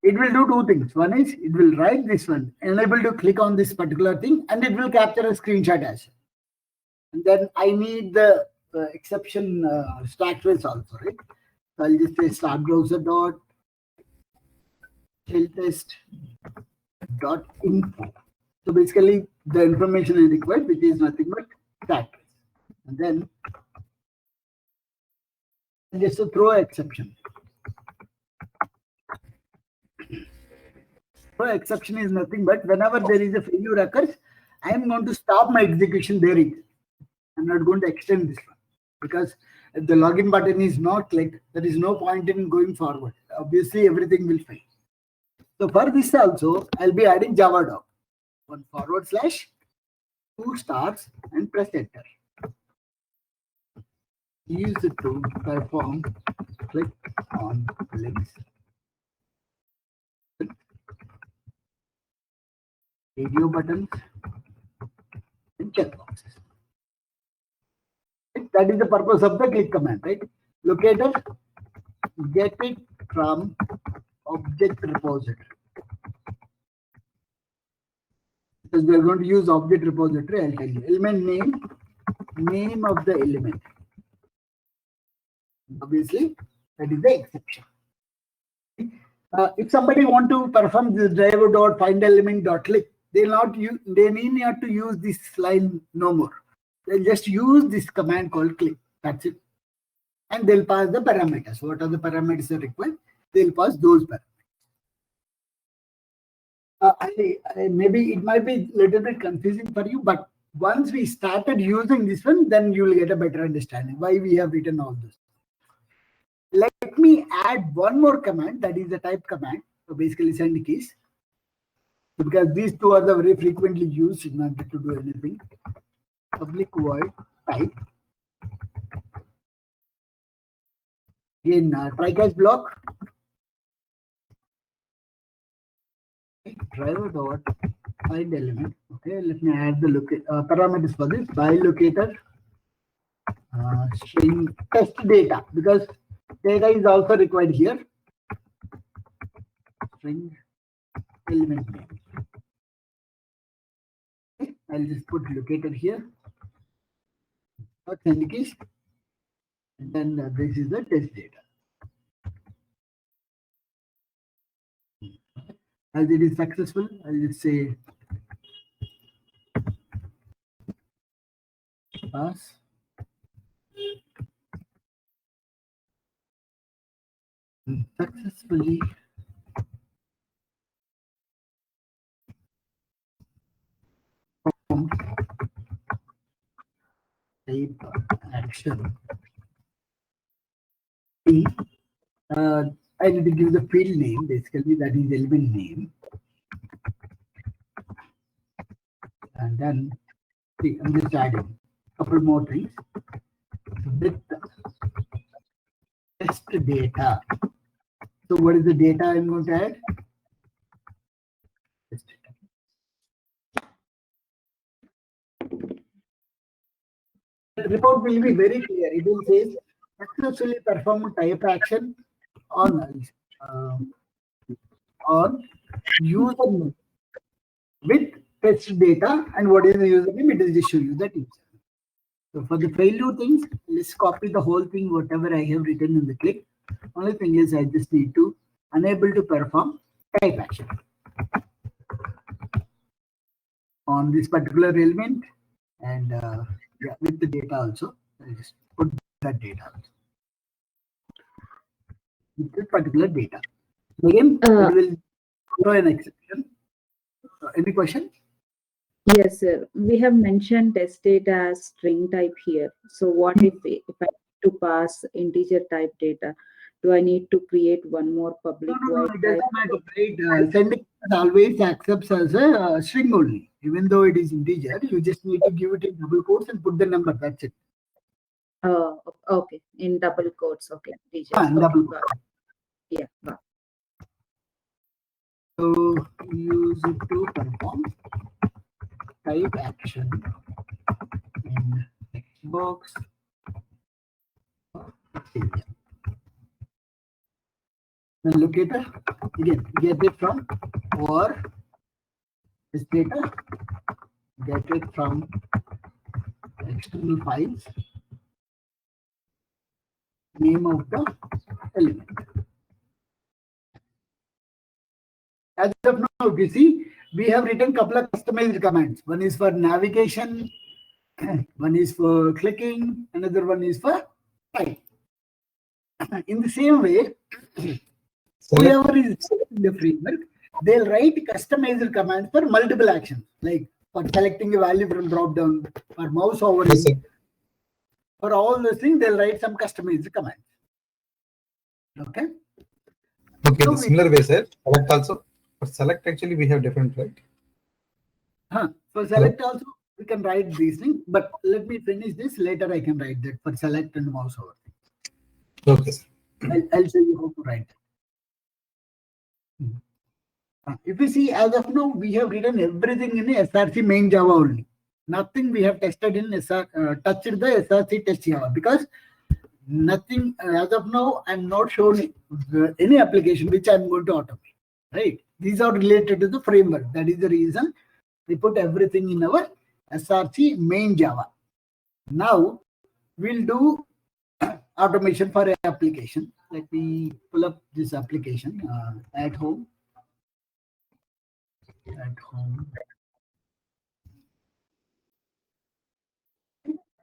It will do two things. One is it will write this one, enable to click on this particular thing, and it will capture a screenshot as well. And then I need the exception stack trace also, right? So I'll just say start browser dot shell test dot info. So basically the information is required, which is nothing but stack trace. And then just to throw exception. Throw exception is nothing but whenever there is a failure occurs, I am going to stop my execution there. I'm not going to extend this one because if the login button is not clicked, there is no point in going forward. Obviously, everything will fail. So for this also, I'll be adding Java doc. 1/2 stars and press enter. Use it to perform click on links, radio buttons, and checkboxes. That is the purpose of the click command, right? Locator, get it from object repository. Because we are going to use object repository, I'll tell you. Element name of the element. Obviously, that is the exception. If somebody want to perform this driver.findElement.click, they need not to use this line no more. They'll just use this command called click. That's it. And they'll pass the parameters. What are the parameters are required? They'll pass those parameters. Maybe it might be a little bit confusing for you, but once we started using this one, then you will get a better understanding why we have written all this. Let me add one more command, that is the type command. So basically send keys. Because these two are the very frequently used in order to do anything. Public void type. Again, try-catch block. Driver dot find element. Okay, let me add the parameters for this. By locator string test data, because data is also required here. String element name. Okay, I'll just put locator here. Send keys. And then this is the test data. As it is successful, I'll just say pass. Successfully performed type action. I need to give the field name, basically that is element name. And then see, I'm just adding a couple more things. With test data. So what is the data I'm going to add? Test data. The report will be very clear. It will say successfully perform type action on username with test data, and what is the username? It is just show you that. So for the failure things, let's copy the whole thing, whatever I have written in the click. Only thing is I just need to unable to perform type action on this particular element, and yeah, with the data also. I'll just put that data also. With this particular data. Again, it will throw an exception. Any question? Yes, sir. We have mentioned test data as string type here. So what if I need to pass integer type data? Do I need to create one more public No, void it type? doesn't matter, right? Sending always accepts as a string only. Even though it is integer, you just need to give it in double quotes and put the number. That's it. Oh, okay. In double quotes. Okay. Teachers. And Okay, double got it. Yeah. Got So use it to perform type action in text box. Then locator again get it from or this data, get it from external files, name of the element. As of now, you see, we have written a couple of customized commands. One is for navigation, one is for clicking, another one is for type. In the same way, whoever is in the framework, they'll write customized commands for multiple actions, like for selecting a value from drop down, for mouse hovering. For all those things, they'll write some customized commands. Okay. Okay, So the similar way, sir. Select also. For select, actually, we have different, right? For select also, we can write these things, but let me finish this. Later, I can write that for select and mouse over. Okay, sir. I'll show you how to write that. If you see, as of now, we have written everything in SRC main Java only. Nothing we have tested in touched the SRC test Java, because nothing as of now. I'm not showing any application which I'm going to automate. Right? These are related to the framework. That is the reason we put everything in our SRC main Java. Now we'll do automation for an application. Let me pull up this application at home. At home.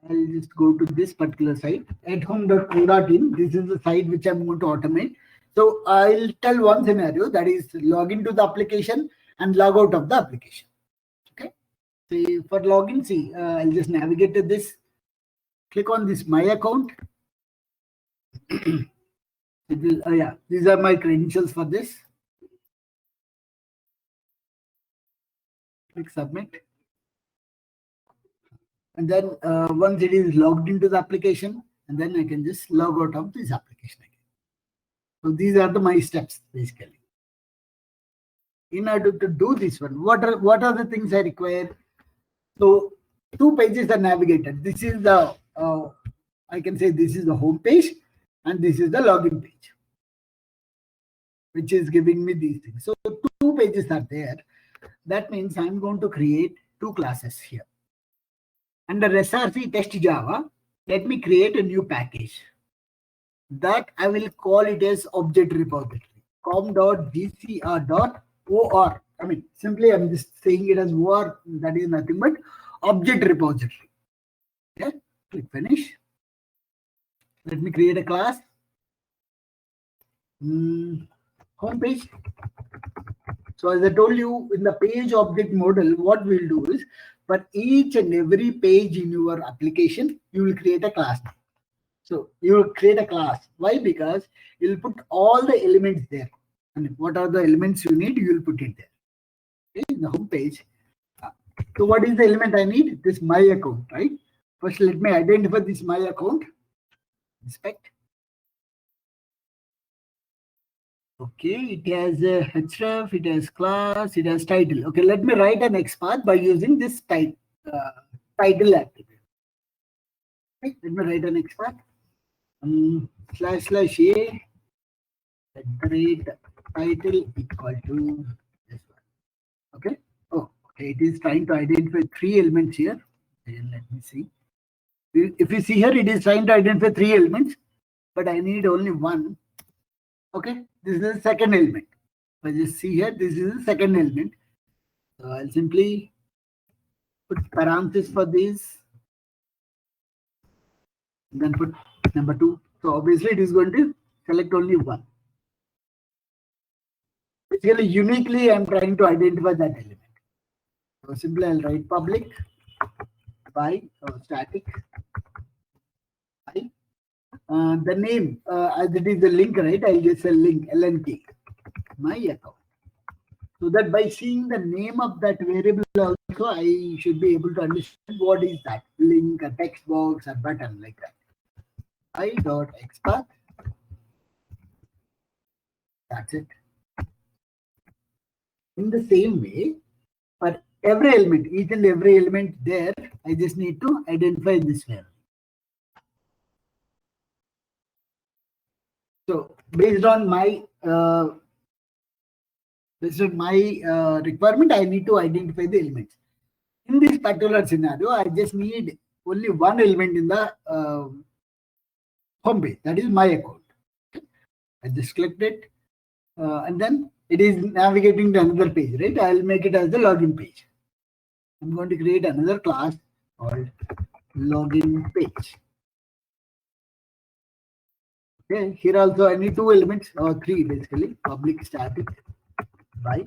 I'll just go to this particular site, at home.co.in. This is the site which I'm going to automate. So I'll tell one scenario, that is log into the application and log out of the application. Okay. So for login, see, I'll just navigate to this. Click on this My Account. Yeah, these are my credentials for this. Click Submit. And then once it is logged into the application, and then I can just log out of this application again. So these are my steps basically. In order to do this one, what are the things I require? So 2 pages are navigated. This is the I can say this is the home page, and this is the login page, which is giving me these things. So 2 pages are there. That means I'm going to create 2 classes here. Under SRC test Java, let me create a new package that I will call it as Object Repository, com.gcr.or. I mean, simply I'm just saying it as OR. That is nothing but Object Repository. Okay, click Finish. Let me create a class. Home page. So as I told you, in the page object model, what we'll do is, for each and every page in your application, you will create a class. So you will create a class. Why? Because you'll put all the elements there. And what are the elements you need, you will put it there. Okay, in the home page. So what is the element I need? This My Account, right? First, let me identify this My Account. Inspect. Okay, it has a href, it has class, it has title. Okay, let me write an XPath by using this title attribute. Okay, let me write an XPath. // a @title equal to this one. Okay. Oh, okay. It is trying to identify 3 elements here. Then let me see. If you see here, it is trying to identify 3 elements, but I need only 1. Okay, this is the second element. If I just see here, this is the second element. So I'll simply put parentheses for this, and then put number 2. So obviously it is going to select only 1. Basically, uniquely, I'm trying to identify that element. So simply I'll write public by static by the name, as it is the link, right? I'll just say link LNK, my account. So that by seeing the name of that variable also, I should be able to understand what is that link, a text box, a button, like that. by.xpath. That's it. In the same way, for every element, each and every element there, I just need to identify this value. So based on my requirement, I need to identify the elements. In this particular scenario, I just need only one element in the home page. That is my account. I just clicked it, and then it is navigating to another page, right? I'll make it as the login page. I'm going to create another class called login page. Okay, here also I need two elements or three basically. Public static by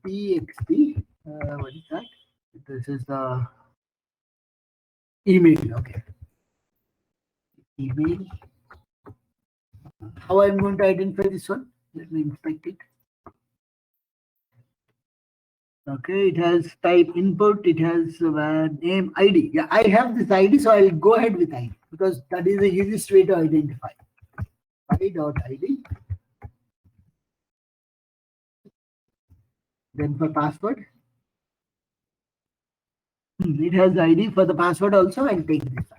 txt. What is that? This is the email. Okay, email. How I'm going to identify this one? Let me inspect it. Okay, it has type input, it has name, ID. Yeah, I have this ID, so I'll go ahead with ID because that is the easiest way to identify. ID. Then for password, it has ID. For the password also, I'll take this.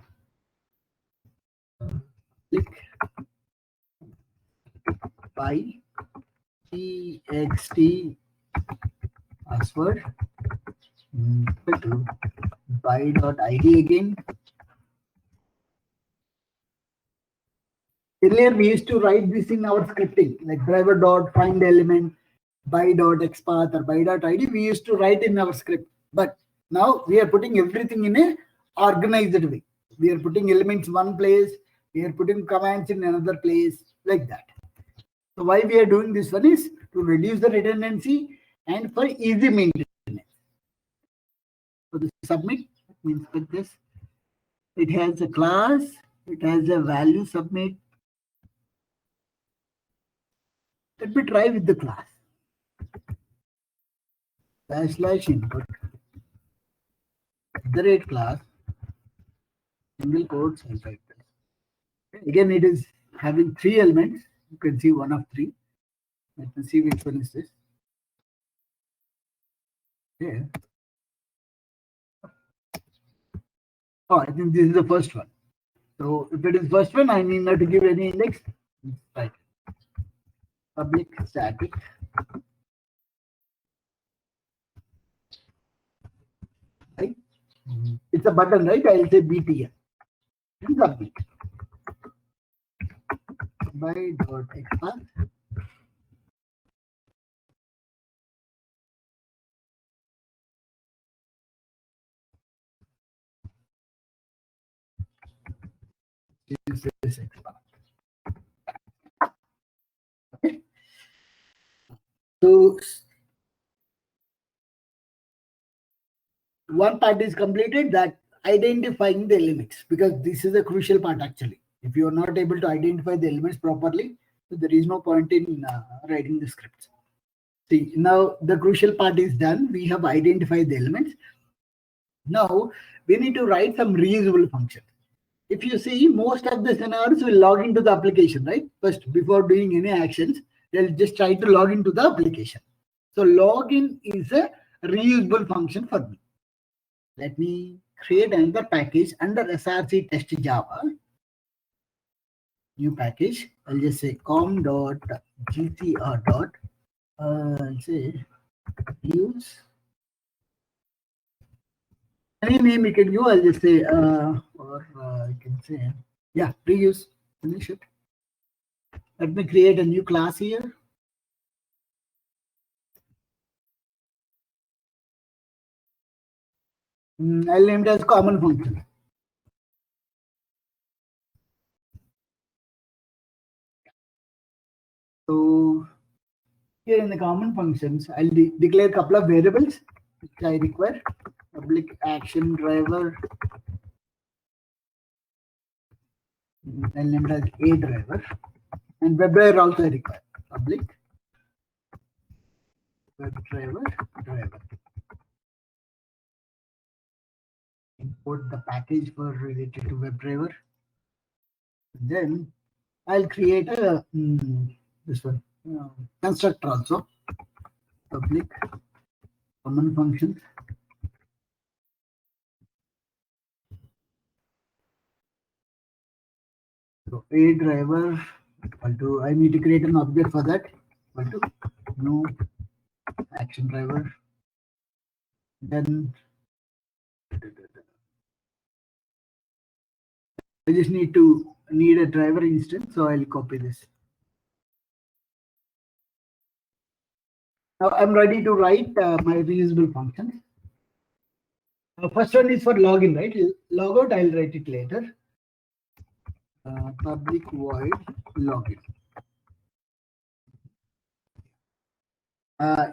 Click by txt password to by.id again. Earlier we used to write this in our scripting, like driver.find element by.xpath or by.id. We used to write in our script, but now we are putting everything in a organized way. We are putting elements in one place, we are putting commands in another place, like that. So why we are doing this one is to reduce the redundancy and for easy maintenance. So the submit means with this, it has a class, it has a value submit. Let me try with the class. /input the rate class single quotes and factors. Again, it is having three elements. You can see one of three. Let me see which one is this. Yeah. Oh, I think this is the first one. So if it is first one, I need not to give any index. Right. Public static. Right. It's a button, right? I'll say BTN. Submit. By.xpath. This is XPath. Okay. So one part is completed, that identifying the elements, because this is a crucial part actually. If you are not able to identify the elements properly, so there is no point in writing the scripts. See, now the crucial part is done. We have identified the elements. Now we need to write some reusable function. If you see, most of the scenarios will log into the application, right? First, before doing any actions, they'll just try to log into the application. So login is a reusable function for me. Let me create another package under SRC test Java. New package. I'll just say com.gcr. I'll say use. Any name you can give. I'll just say I can say reuse. Finish it. Let me create a new class here. I'll name it as common function. So here in the common functions, I'll declare a couple of variables which I require. Public action driver. I'll name it as a driver. And WebDriver also I require. Public WebDriver driver. Import the package for related to WebDriver. Then I'll create a this one constructor also, public common function. So a driver equal to, I need to create an object for that, equal to new action driver. Then I just need a driver instance, so I'll copy this. Now I'm ready to write my reusable functions. First one is for login, right? Logout, I'll write it later. Public void login.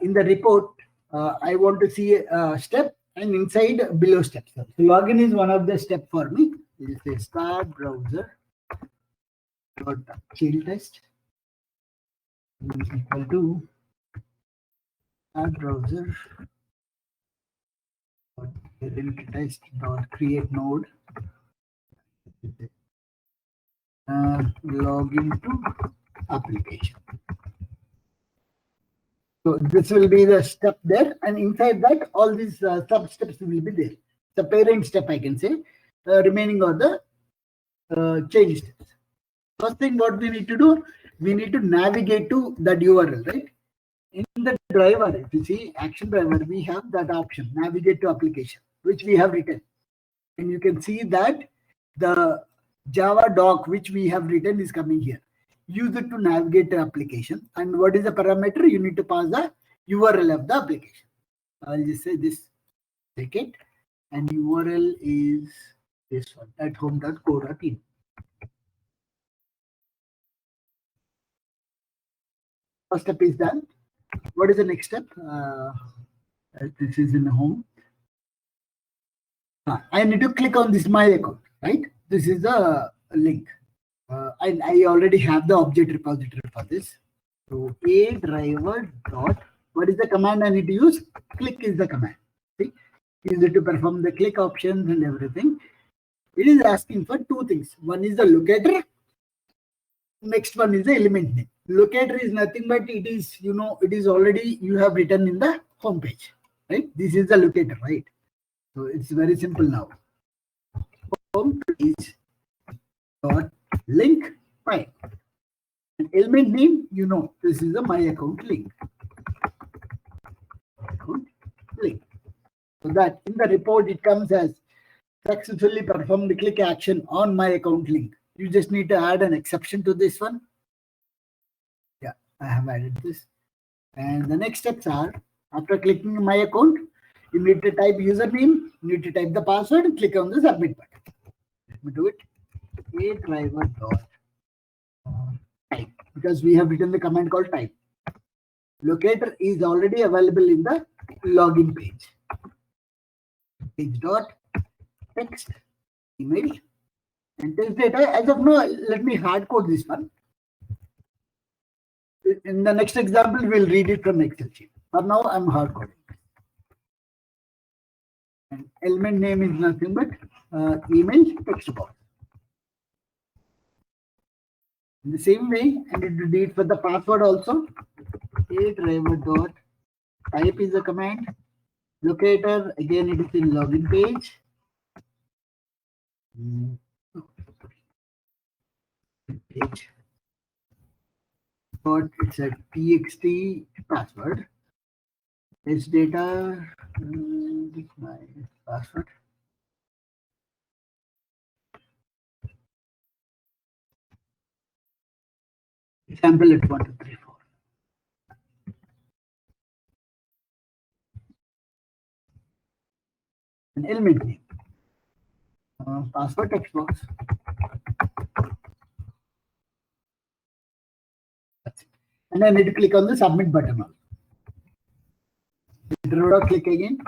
In the report, I want to see a step and inside below steps. So login is one of the step for me. It is a start browser dot child test equal to start browser dot test dot create node login to application. So this will be the step there, and inside that all these sub steps will be there. The parent step, I can say. Remaining are the change steps. First thing what we need to do, we need to navigate to that URL, right? In the driver, if you see action driver, we have that option, navigate to application, which we have written. And you can see that the Java doc which we have written is coming here. Use it to navigate the application. And what is the parameter? You need to pass the URL of the application. I'll just say this, take it, and URL is this one, at home.co.in. First step is done. What is the next step? This is in home. I need to click on this my account, right? This is the link. I already have the object repository for this. So a driver dot, what is the command I need to use? Click is the command. See, use it to perform the click options and everything. It is asking for two things. One is the locator. Next one is the element name. Locator is nothing but it is, it is already you have written in the home page, right? This is the locator, right? So it's very simple now. Home page dot link my and element name, this is the my account link. Account link. So that in the report it comes as successfully performed the click action on my account link. You just need to add an exception to this one. Yeah, I have added this. And the next steps are, after clicking my account, you need to type username, you need to type the password, and click on the submit button. Let me do it. A driver dot type, because we have written the command called type. Locator is already available in the login page. Page dot text email and test data. As of now, let me hard code this one. In the next example, we'll read it from Excel sheet. For now, I'm hard coding. And element name is nothing but email text box. In the same way, I need to do it for the password also. A driver dot type is the command. Locator, again, it is in login page. Page. But it's a txt password. This data, my password. Example at 1, 2, 3, 4. An element name. Password text box. That's it. And I need to click on the submit button also. Click again.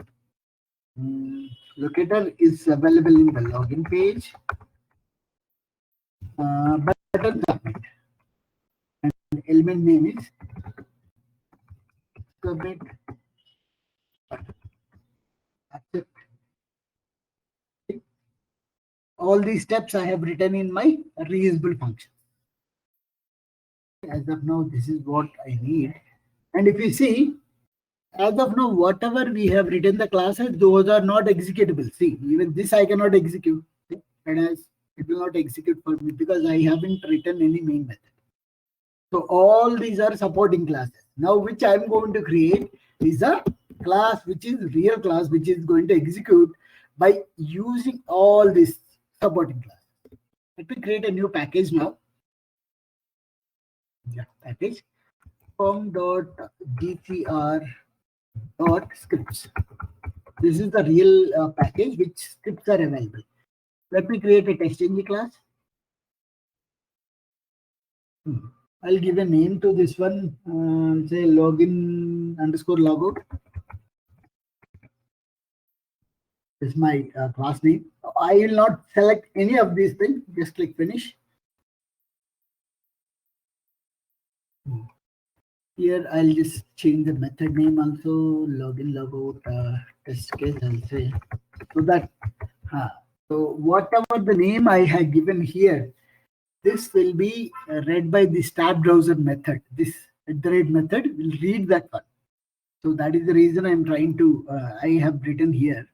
Locator is available in the login page. Button submit. And element name is submit. Accept. all these steps I have written in my reusable function. As of now, this is what I need. And if you see, as of now, whatever we have written the classes, those are not executable. See, even this I cannot execute. And as it will not execute for me because I haven't written any main method. So all these are supporting classes. Now, which I'm going to create is a class which is real class, which is going to execute by using all these supporting classes. Let me create a new package now. Yeah, package form.dcr.scripts. This is the real package which scripts are available. Let me create a TestNG class. I'll give a name to this one, say login_logout. This is my class name. I will not select any of these things, just click finish. Here I'll just change the method name also, login_logout test case, I'll say. So that, so whatever the name I have given here, this will be read by the tab browser method. This method will read that one. So that is the reason I'm trying to, I have written here.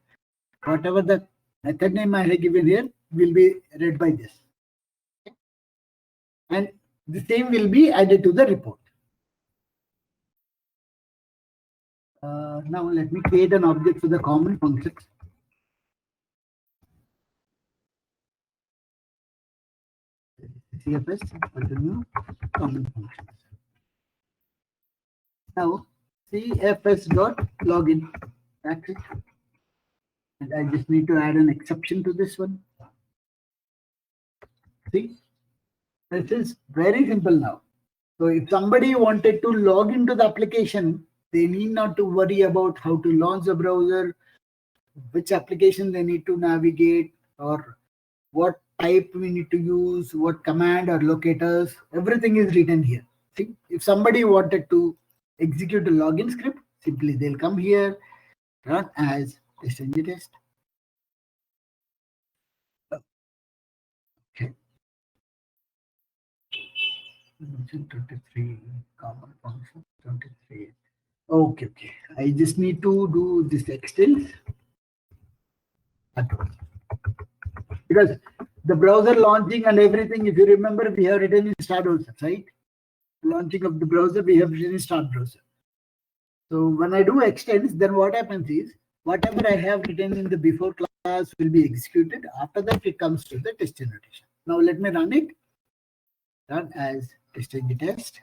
Whatever the method name I have given here will be read by this. And the same will be added to the report. Now let me create an object for the common functions. CFS new common functions. Now cfs.login. That's it. And I just need to add an exception to this one. See, this is very simple now. So if somebody wanted to log into the application, they need not to worry about how to launch the browser, which application they need to navigate, or what type we need to use, what command or locators. Everything is written here. See, if somebody wanted to execute a login script, simply they'll come here, run as TestNG test. Okay. 23 common function 23. Okay. I just need to do this extends because the browser launching and everything, if you remember, we have written in start browser, right? Launching of the browser, we have written in start browser. So when I do extends, then what happens is whatever I have written in the before class will be executed. After that, it comes to the test generation. Now let me run it. Run as TestNG test.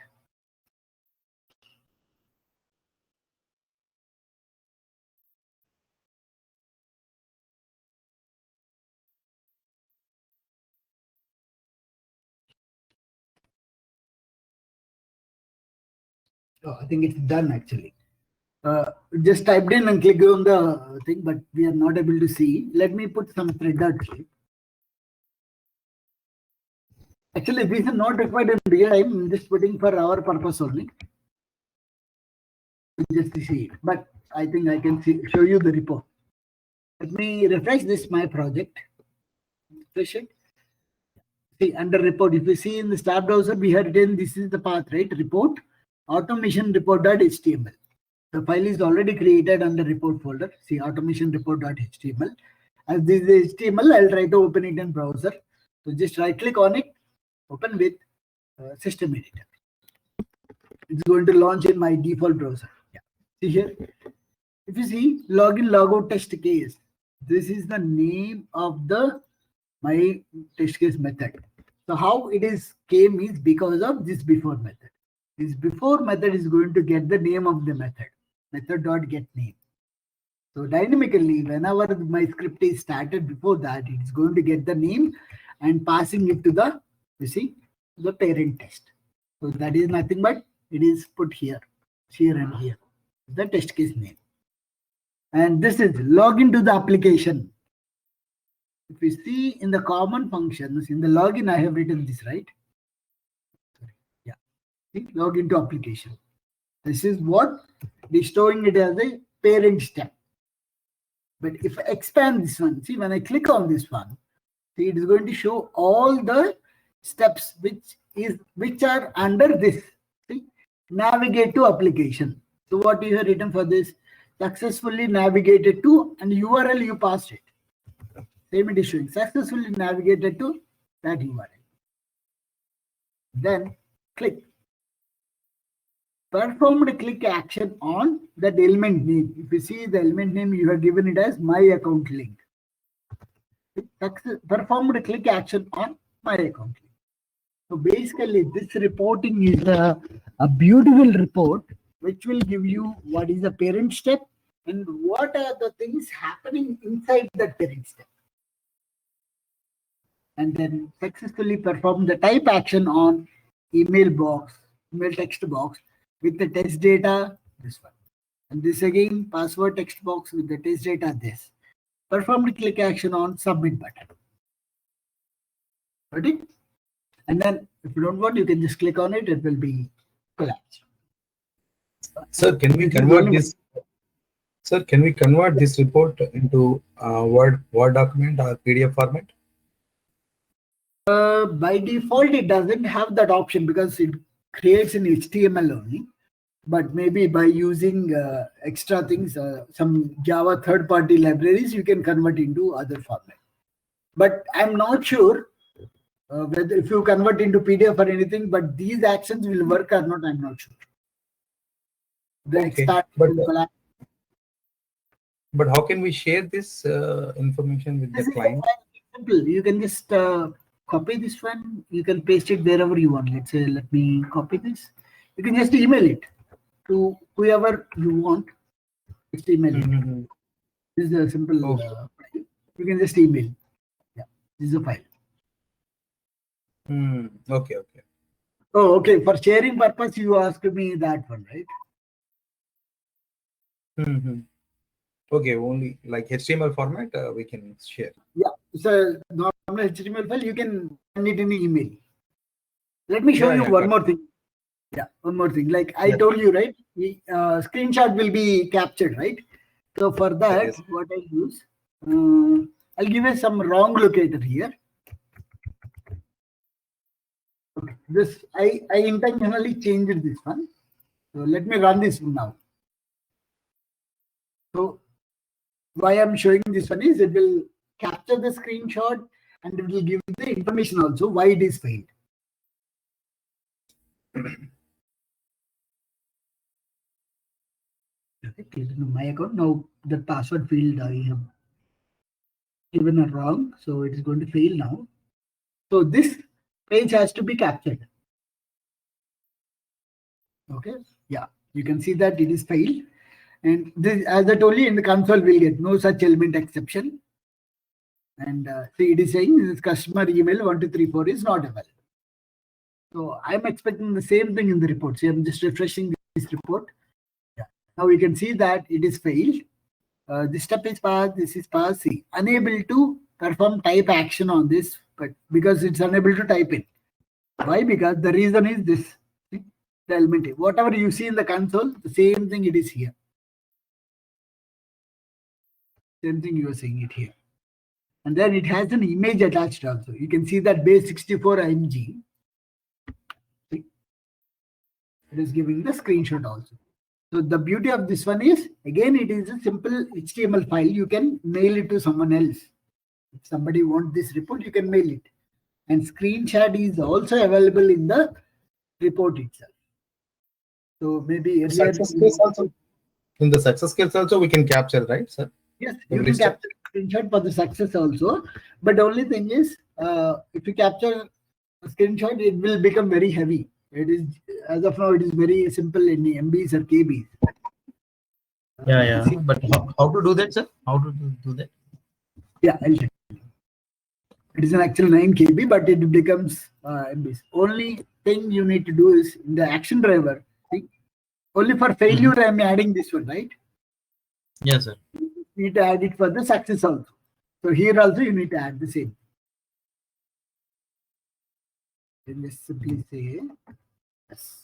Oh, I think it's done actually. Just typed in and click on the thing, but we are not able to see. Let me put some thread actually. Actually, these are not required in real time. I'm just putting for our purpose only. Just to see it. But I think I can show you the report. Let me refresh this my project. Refresh it. See, under report, if you see in the start browser, we have written this is the path, right? Report automation report.html. The file is already created under report folder. See, automation report.html. As this is HTML, I'll try to open it in browser. So just right click on it, open with system editor. It's going to launch in my default browser. Yeah. See here, if you see login logout test case, this is the name of my test case method. So how it is came is because of this before method. This before method is going to get the name of the method, method.getName. So dynamically, whenever my script is started before that, it's going to get the name and passing it to the, you see, the parent test. So that is nothing but it is put here and here, the test case name. And this is login to the application. If we see in the common functions, in the login, I have written this, right? Yeah. See, login to application. This is what is showing it as a parent step. But if I expand this one, see, when I click on this one, See, it is going to show all the steps which are under this. See, navigate to application. So what you have written for this? Successfully navigated to, and URL you passed it. Same it is showing. Successfully navigated to that URL. Then click. Performed click action on that element name. If you see the element name, you have given it as my account link. Performed click action on my account link. So basically, this reporting is a beautiful report which will give you what is the parent step and what are the things happening inside that parent step. And then successfully perform the type action on email text box with the test data, this one. And this again, password text box with the test data, this. Performed click action on submit button. Ready? And then if you don't want, you can just click on it, it will be collapsed. Sir, can we convert this? Sir, can we convert this report into Word document or PDF format? By default, it doesn't have that option because it creates an HTML only. But maybe by using extra things, some Java third-party libraries, you can convert into other format. But I'm not sure whether if you convert into PDF or anything, but these actions will work or not, I'm not sure. Okay. But how can we share this information with the client? Simple. You can just copy this one. You can paste it wherever you want. Let's say, let me copy this. You can just email it to whoever you want. Just email it. This is a simple file. You can just email. Yeah, this is a file. Okay. Oh, okay. For sharing purpose, you asked me that one, right? Okay, only like HTML format we can share. Yeah, so normal HTML file, you can send it in email. Let me show you one more thing. Yeah, one more thing. Like I told you, right? Screenshot will be captured, right? So for that, what I use, I'll give you some wrong locator here. Okay. This I intentionally changed this one. So let me run this one now. So why I'm showing this one is it will capture the screenshot and it will give the information also why it is failed. Okay, click on my account. Now the password field I have given a wrong, so it is going to fail now. So this page has to be captured. Okay, yeah, you can see that it is failed. And this, as I told you, in the console will get no such element exception. And see, it is saying this customer email 1234 is not available. So I'm expecting the same thing in the report. See, I'm just refreshing this report. Yeah. Now we can see that it is failed. This step is passed. This is passed. See, unable to perform type action on this, but because it's unable to type in. Why? Because the reason is this. See, the element. Whatever you see in the console, the same thing it is here. Same thing you are seeing it here. And then it has an image attached also. You can see that base 64 IMG. See? It is giving the screenshot also. So the beauty of this one is, again, it is a simple HTML file. You can mail it to someone else. If somebody wants this report, you can mail it. And screenshot is also available in the report itself. So maybe earlier in the success case also we can capture, right, sir? Yes, you can capture screenshot for the success also. But the only thing is, if you capture a screenshot, it will become very heavy. It is, as of now, it is very simple in MBs or KBs. Yeah. But how to do that, sir? How to do that? Yeah, I'll tell you. It is an actual 9 KB, but it becomes MBs. Only thing you need to do is in the action driver. See, only for failure, I'm adding this one, right? Yes, sir. You need to add it for the success also. So here also you need to add the same. Then just simply say yes.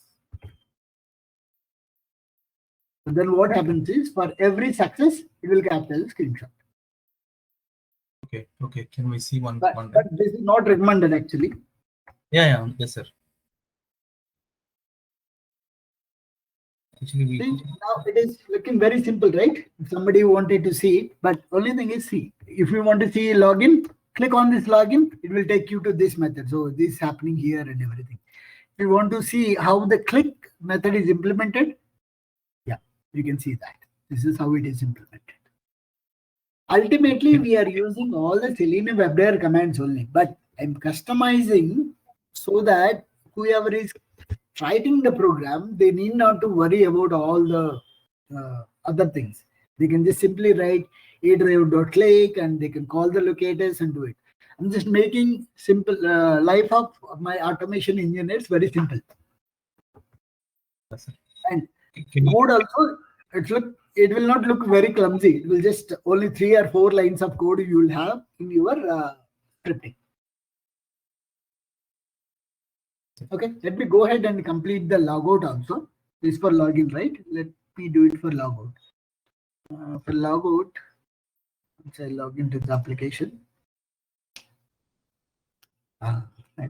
And then what happens is for every success, it will capture the screenshot. Okay. Okay. Can we see one? But One time? this is not recommended actually. Yeah. Yeah. Yes, sir. Actually, we. See, now it is looking very simple, right? If somebody wanted to see it, but only thing is, see, if you want to see login, click on this login, it will take you to this method. So this is happening here and everything. If you want to see how the click method is implemented, yeah, you can see that. This is how it is implemented. Ultimately, we are using all the Selenium WebDriver commands only, but I'm customizing so that whoever is writing the program, they need not to worry about all the other things. They can just simply write adrive.click and they can call the locators and do it. I'm just making simple life of my automation engineers very simple. Yes, sir. And Can you, code also, it will not look very clumsy. It will just only 3 or 4 lines of code you will have in your scripting. Okay, let me go ahead and complete the logout also. This is for login, right? Let me do it for logout. For logout, once I log into the application, I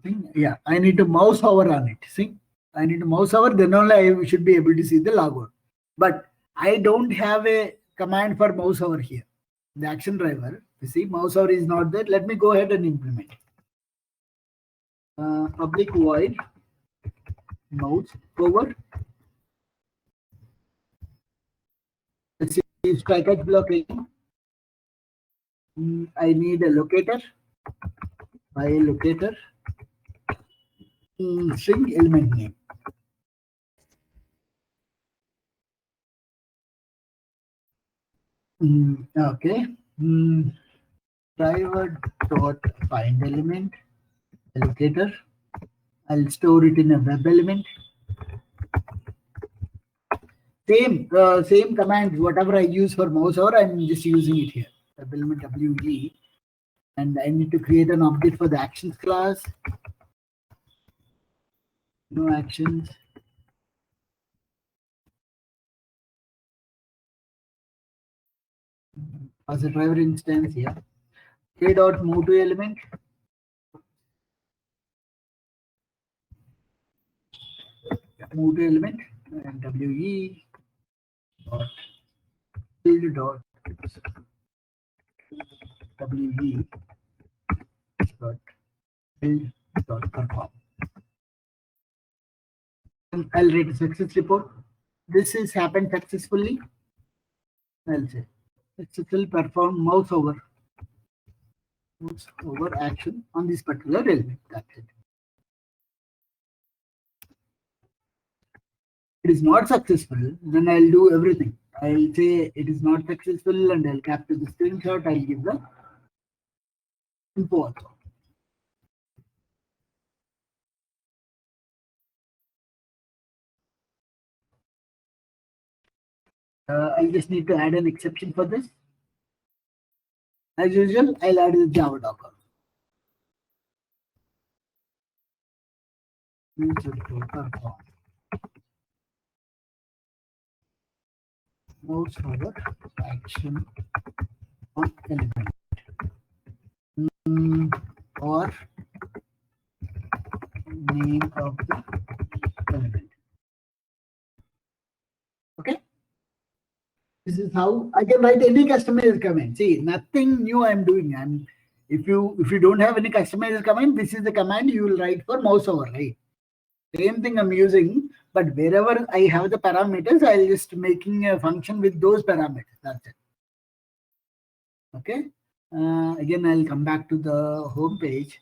think, yeah, I need to mouse over on it. See, I need to mouse over, then only I should be able to see the logout. But I don't have a command for mouse over here. The action driver, you see, mouse over is not there. Let me go ahead and implement it. Public void mouse over. Let's see, strike at blocking. I need a locator. File locator. String element name. Okay. Driver dot find element locator. I'll store it in a web element. Same command, whatever I use for mouse over, I'm just using it here. Web element WE. And I need to create an object for the actions class. No actions. As a driver instance, yeah. K dot move to element. Move to element and WE dot field dot WE dot field dot perform. And I'll write a success report. This is happened successfully. I'll say successfully perform mouse over action on this particular element. That's it. It is not successful, then I'll do everything. I'll say it is not successful and I'll capture the screenshot. I'll give the info also. I just need to add an exception for this. As usual, I'll add the Java docker. Mouse over action on element or name of the element. Okay. This is how I can write any customized command. See, nothing new I'm doing. If you don't have any customized command, this is the command you will write for mouse over, right? Same thing I'm using, but wherever I have the parameters, I'll just making a function with those parameters. That's it. Okay. Again, I'll come back to the home page.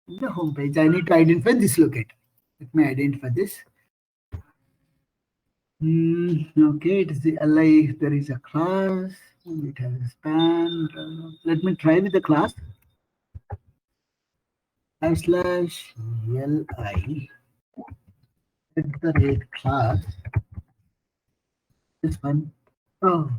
In the home page, I need to identify this locator. Let me identify this. Okay, it is the li. There is a class. It has a span. Let me try with the class. /li at the rate class. This one. Oh.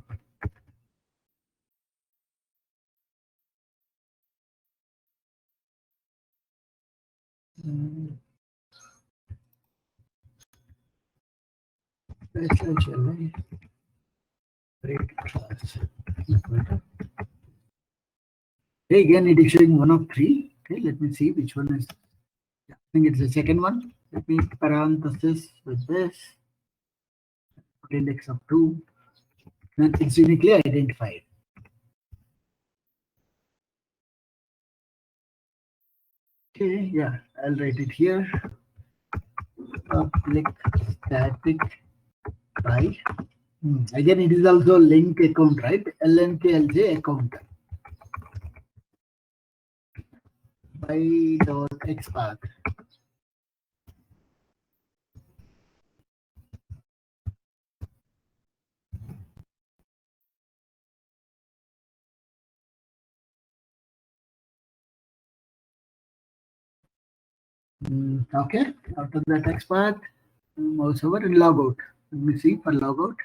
/li rate class equal to Okay, again, it is showing one of three. Okay, let me see which one is. Yeah, I think it's the second one. Let me parenthesis with this. Put index of 2. Then it's uniquely identified. Okay, yeah, I'll write it here. Public static by. Again, it is also link account, right? LNKLJ account. By dot xpath. Okay, after that xpath, mouse over and log out. Let me see for logout.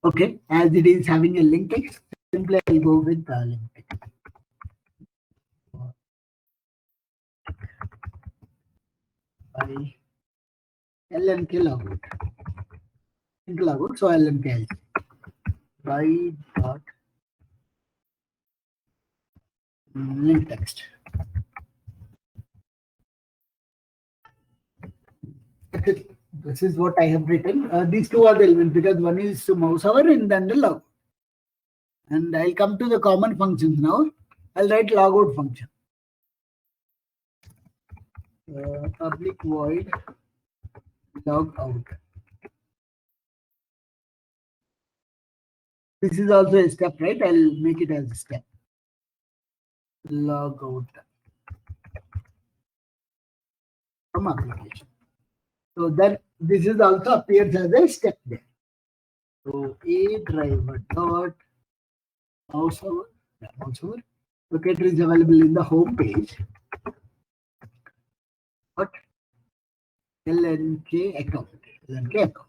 Okay, as it is having a link text, simply I'll go with the link text. By LNK logout. Link logout, so LNK by dot link text. This is what I have written. These two are the elements because one is to mouse over and then the log. And I'll come to the common functions now. I'll write logout function. Public void log out. This is also a step, right? I'll make it as a step. Log out from application. So that this is also appears as a step there. So a driver dot mouse over. Locator is available in the home page. But LNK account. LNK account.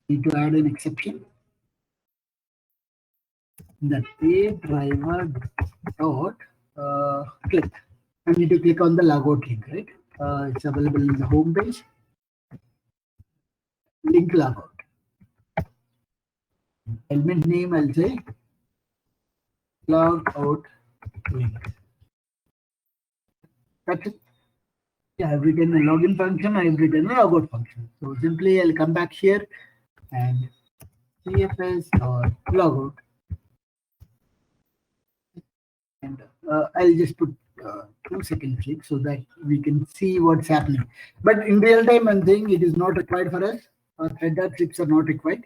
Need to add an exception. That a driver dot click. I need to click on the logout link, right? It's available in the home page. Link logout. Element name I'll say logout link. That's it. Yeah, I've written a login function, I've written a logout function. So simply I'll come back here and CFS or logout. And I'll just put 2 second click so that we can see what's happening. But in real time, I'm saying it is not required for us. Thread dot scripts are not required.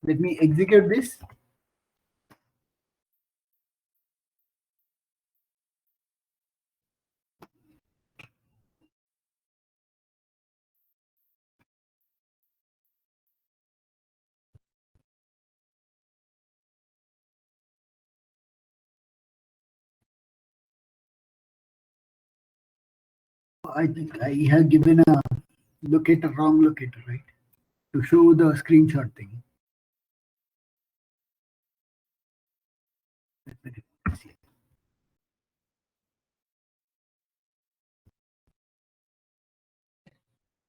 Let me execute this. I think I have given a wrong locator, right? To show the screenshot thing.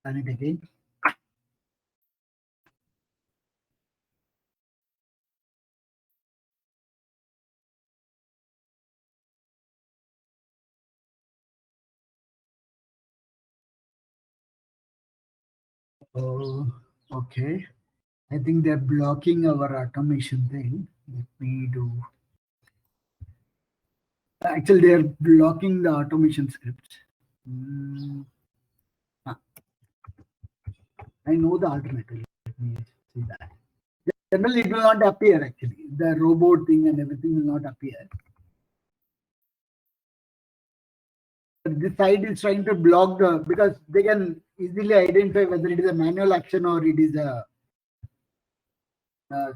Run it again. Oh, okay. I think they're blocking our automation thing. Let me do. Actually, they're blocking the automation script. I know the alternative. Let me see that. Generally, it will not appear actually. The robot thing and everything will not appear. This side is trying to block the, because they can easily identify whether it is a manual action or it is a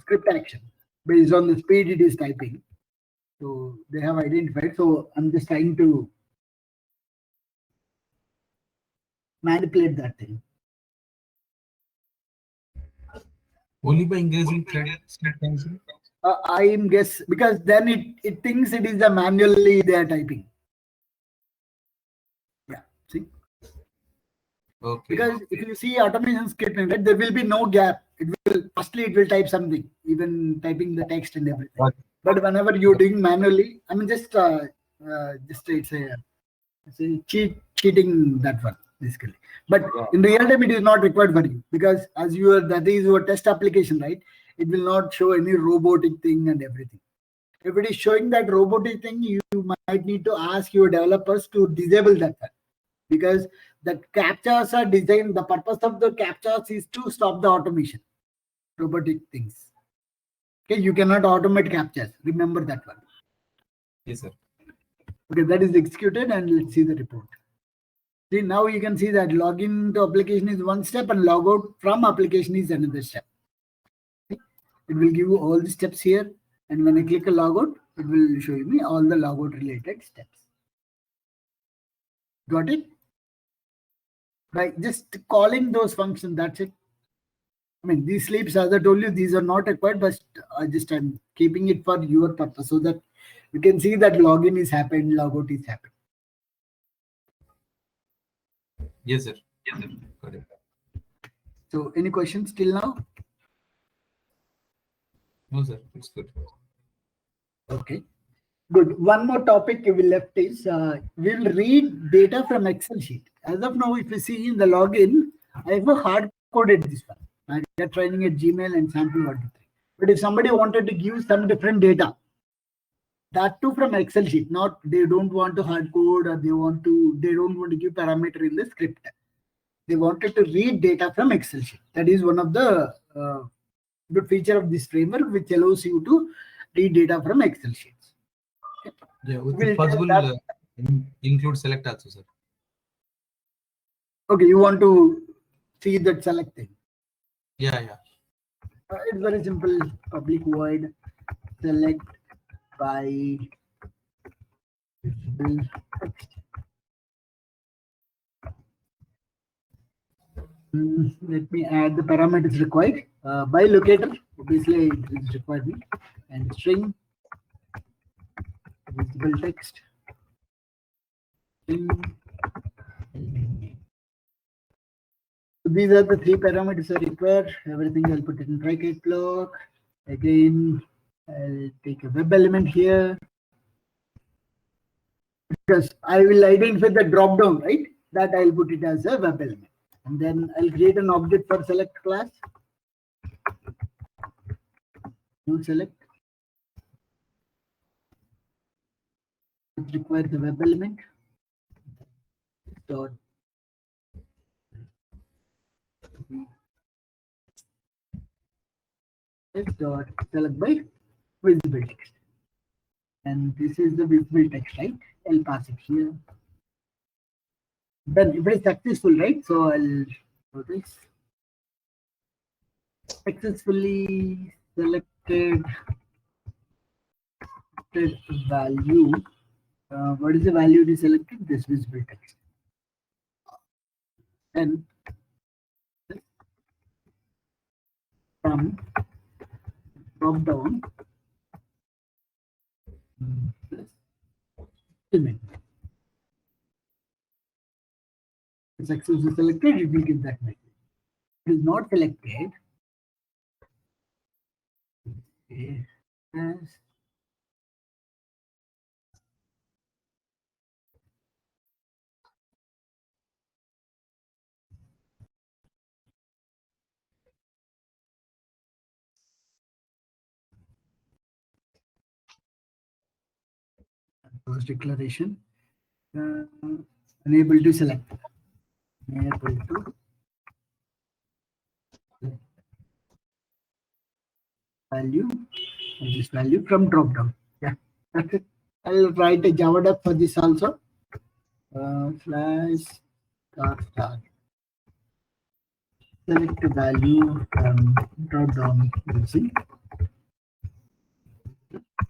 script action based on the speed it is typing. So they have identified. So I'm just trying to manipulate that thing. Only by increasing thread sometimes. I am guess because then it thinks it is a manually they are typing. Yeah, see. Okay. Because if you see automation scripting, right, there will be no gap. It will firstly it will type something, even typing the text and everything. Got it. But whenever you're doing manually, I mean, just it's a cheating that one basically. But Yeah. in real time, it is not required for you, because as that is your test application, right? It will not show any robotic thing and everything. If it is showing that robotic thing, you might need to ask your developers to disable that one, because that captchas are designed. The purpose of the captchas is to stop the automation, robotic things. Okay, you cannot automate captchas. Remember that one. Yes, sir. Okay, that is executed, and let's see the report. See, now you can see that login to application is one step and logout from application is another step. It will give you all the steps here, and when I click a logout, it will show me all the logout related steps. Got it? By just calling those functions, that's it. I mean, these sleeps, as I told you, these are not required, but I'm keeping it for your purpose so that you can see that login is happened, logout is happened. Yes, sir. Yes, sir. Got it. So, any questions till now? No, sir. It's good. Okay. Good. One more topic we left is we'll read data from Excel sheet. As of now, if you see in the login, I have a hard coded this one. I got training at Gmail and sample 1 to 3. But if somebody wanted to give some different data, that too from Excel sheet, not they don't want to hard code, or they don't want to give parameter in the script. They wanted to read data from Excel sheet. That is one of the good feature of this framework, which allows you to read data from Excel sheets. Yeah, with We'll the possible tell that. include select also, sir. Okay, you want to see that select thing. Yeah, yeah. It's very simple. Public void select by text. Let me add the parameters required. By locator, obviously it is required, and string visible text. String. So these are the 3 parameters are required. Everything I'll put it in bracket block. Again, I'll take a web element here, because I will identify the drop down, right? That I'll put it as a web element. And then I'll create an object for select class. New select. It requires the web element. Dot dot select by visible text. And this is the visible text, right? I'll pass it here. Then if it is successful, right? So I'll do this. Successfully selected value. What is the value it is selected? This visible text. And from drop down element. If successfully selected, it will give that message. It is not selected. As declaration, unable to select. Unable to value, this value from drop down. Yeah, that's it. I'll write a Java doc for this also. Slash star select a value from drop down using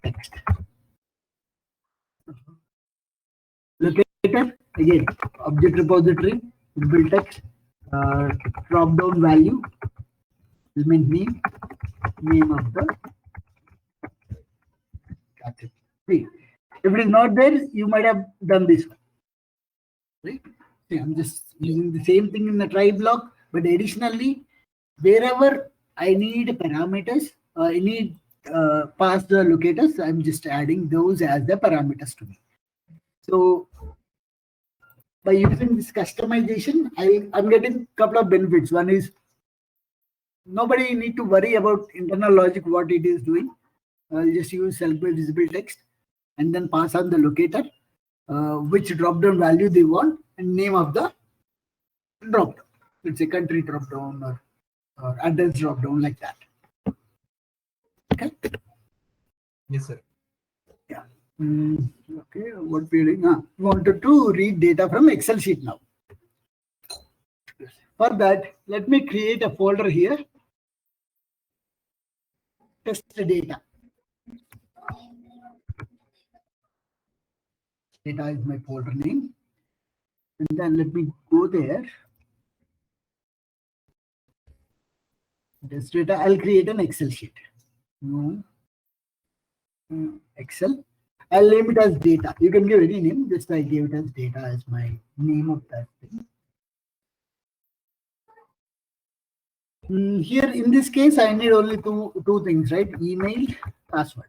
text. Locator again, object repository, build text, drop down value, element name of the. That's it. See, if it is not there, you might have done this one, right? See, I'm just using the same thing in the try block, but additionally, wherever I need parameters, I need pass the locators, I'm just adding those as the parameters to me. So by using this customization, I'm getting a couple of benefits. One is nobody need to worry about internal logic, what it is doing. I'll just use self-build visible text and then pass on the locator, which drop-down value they want and name of the drop-down. It's a country drop-down or address drop-down like that. Okay. Yes, sir. Yeah. Okay. What we're doing? Wanted to read data from Excel sheet now. For that, let me create a folder here. Test data. Data is my folder name. And then let me go there. Test data. I'll create an Excel sheet. Excel. I'll name it as data. You can give any name. Just I gave it as data as my name of that thing. Here in this case, I need only two things, right? Email, password.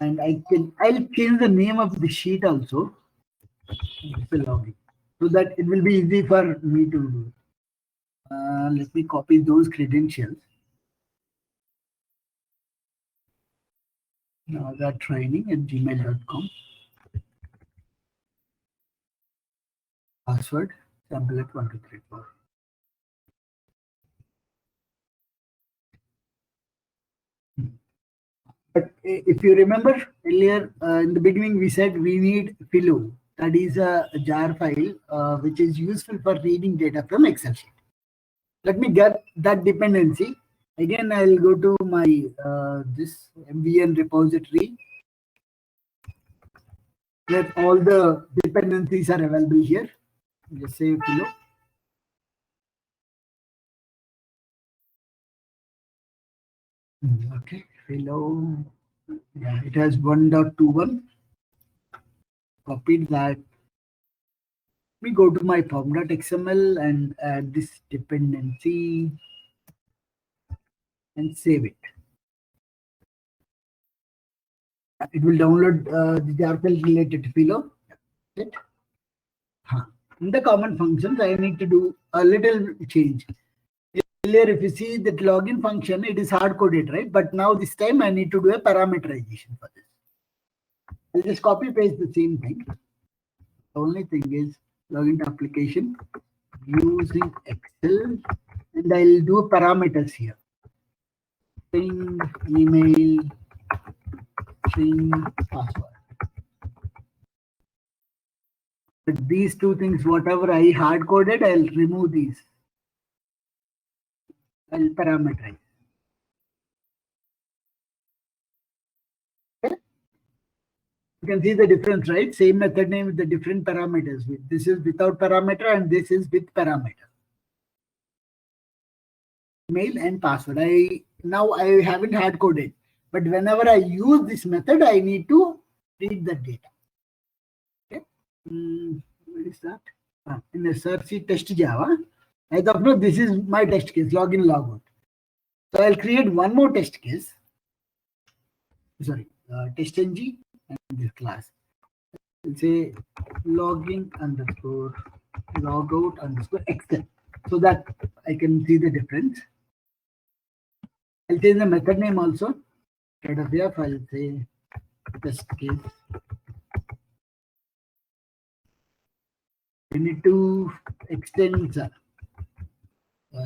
And I'll change the name of the sheet also. So that it will be easy for me to do. Let me copy those credentials. Now that training at gmail.com. Password template 1234. But if you remember earlier in the beginning, we said we need Philo. That is a jar file which is useful for reading data from Excel sheet. Let me get that dependency. Again, I'll go to my this MVN repository where all the dependencies are available here. Just say Philo. Okay, Philo. Yeah, it has 1.21. Copied that. We go to my form.xml and add this dependency and save it. It will download the jar file related to Philo. In the common functions, I need to do a little change. Earlier, if you see that login function, it is hard coded, right? But now this time I need to do a parameterization for this. I'll just copy paste the same thing. The only thing is login to application using Excel, and I'll do parameters here. String, email, string, password. But these two things, whatever I hard coded, I'll remove these. I'll parameterize. Okay. You can see the difference, right? Same method name with the different parameters. This is without parameter and this is with parameter. Email and password. Now I haven't hard coded, but whenever I use this method, I need to read the data. Okay. What is that? In the search test Java. As of now, this is my test case, login, logout. So I'll create one more test case. Sorry, TestNG and this class. I'll say login underscore logout underscore Excel, so that I can see the difference. I'll change the method name also. Instead of here, I'll say test case. We need to extend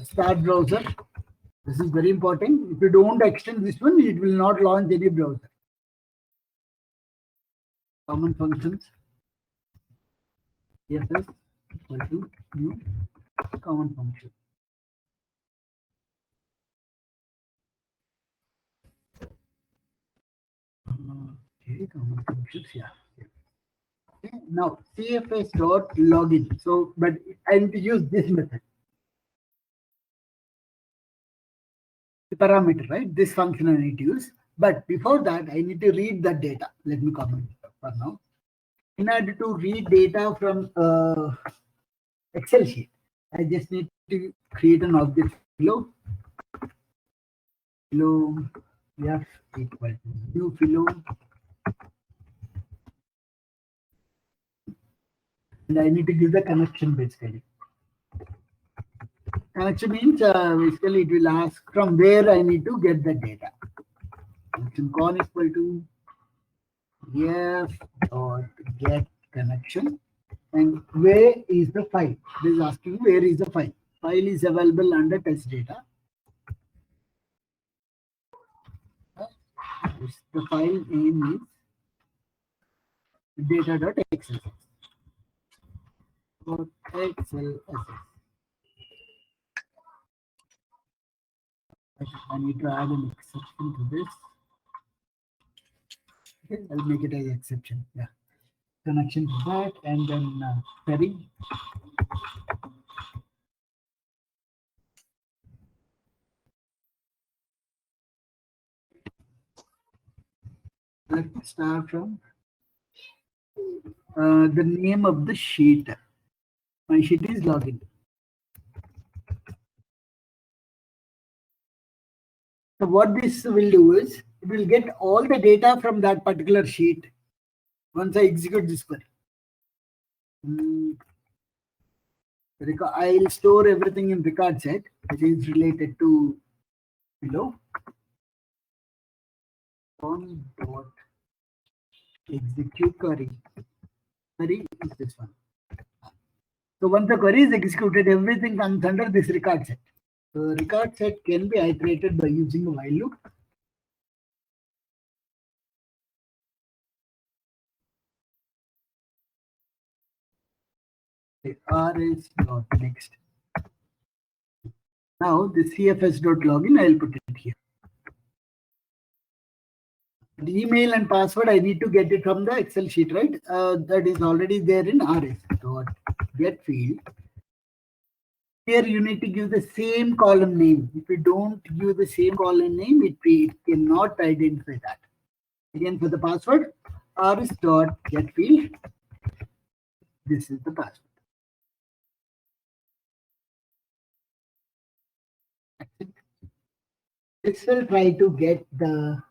start browser. This is very important. If you don't extend this one, it will not launch any browser. Common functions. CSS equal to new common function. Okay, common functions. Yeah. Okay. Now CFS dot login. So, but I need to use this method. The parameter, right? This function I need to use. But before that, I need to read the data. Let me comment for now. In order to read data from Excel sheet, I just need to create an object below f equal to new below, and I need to give the connection basically. Connection means basically it will ask from where I need to get the data. Connection con equal to f dot get connection, and where is the file? It is asking where is the file. File is available under test data. The file name is data.xls. I need to add an exception to this. Okay, I'll make it as exception. Yeah, connection to that, and then query. Let's start from the name of the sheet. My sheet is login. So what this will do is it will get all the data from that particular sheet once I execute this query. I'll store everything in record set, which is related to below. On dot execute query. Query is this one. So once the query is executed, everything comes under this record set. So record set can be iterated by using a while loop. rs.next. Now the cfs.login, I'll put it here. The email and password, I need to get it from the Excel sheet, right? That is already there in rs.get field. Here you need to give the same column name. If you don't give the same column name, it cannot identify that. Again, for the password, rs.get field. This is the password. This will try to get the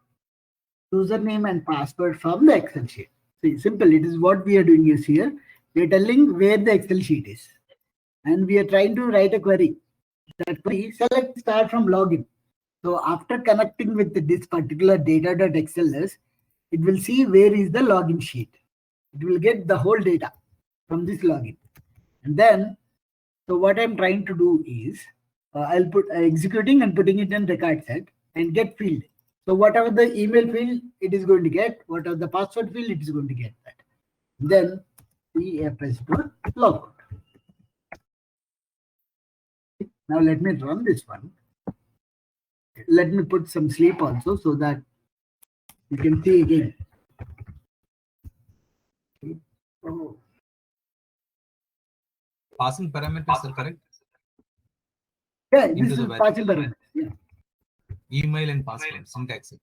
username and password from the Excel sheet. See, simple. It is what we are doing is here. We are telling where the Excel sheet is. And we are trying to write a query. That query, select start from login. So after connecting with this particular data.xls, it will see where is the login sheet. It will get the whole data from this login. And then, so what I'm trying to do is, I'll put executing and putting it in record set and get field. So whatever the email field it is going to get, whatever the password field it is going to get that. Then cfs.logout. Now let me run this one. Let me put some sleep also so that you can see again. Oh. Passing parameters are correct? Yeah, this is passing parameters. Yeah. Email and password, syntax.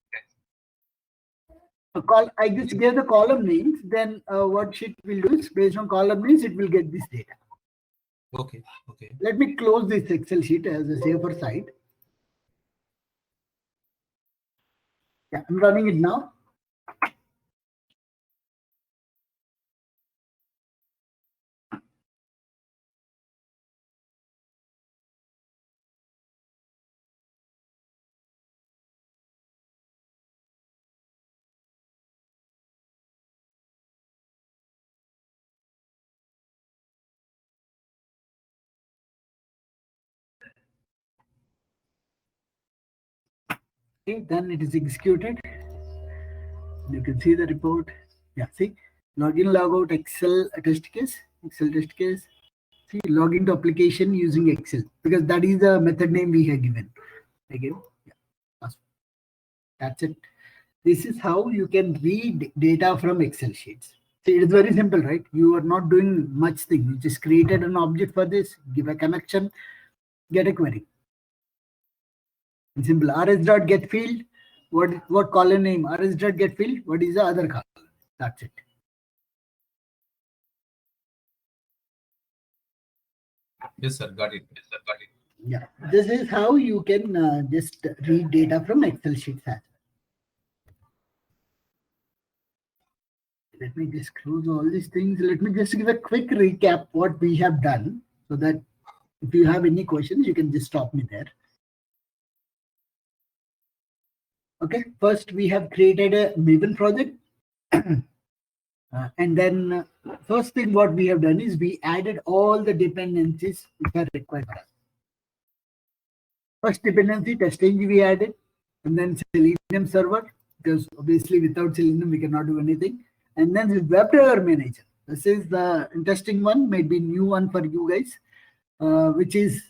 I just gave the column names, then what sheet will do is based on column names, it will get this data. Okay, okay. Let me close this Excel sheet as a safer side. Yeah, I'm running it now. Okay, then it is executed. You can see the report. Yeah, see, login, logout, Excel test case, Excel test case. See, login to application using Excel because that is the method name we have given. Again, yeah, that's it. This is how you can read data from Excel sheets. See, it's very simple, right? You are not doing much thing. You just created an object for this, give a connection, get a query. Simple rs.get field. what column name rs dot get filled, what is the other column. That's it. Yes, sir. Got it. Yes, sir. Got it. Yeah, this is how you can just read data from Excel sheets as well. Let me just close all these things. Let me just give a quick recap what we have done, so that if you have any questions, you can just stop me there. Okay, first we have created a Maven project. And then first thing what we have done is we added all the dependencies which are required for us. First dependency, TestNG we added, and then Selenium server, because obviously without Selenium we cannot do anything. And then the WebDriver manager. This is the interesting one, maybe new one for you guys, which is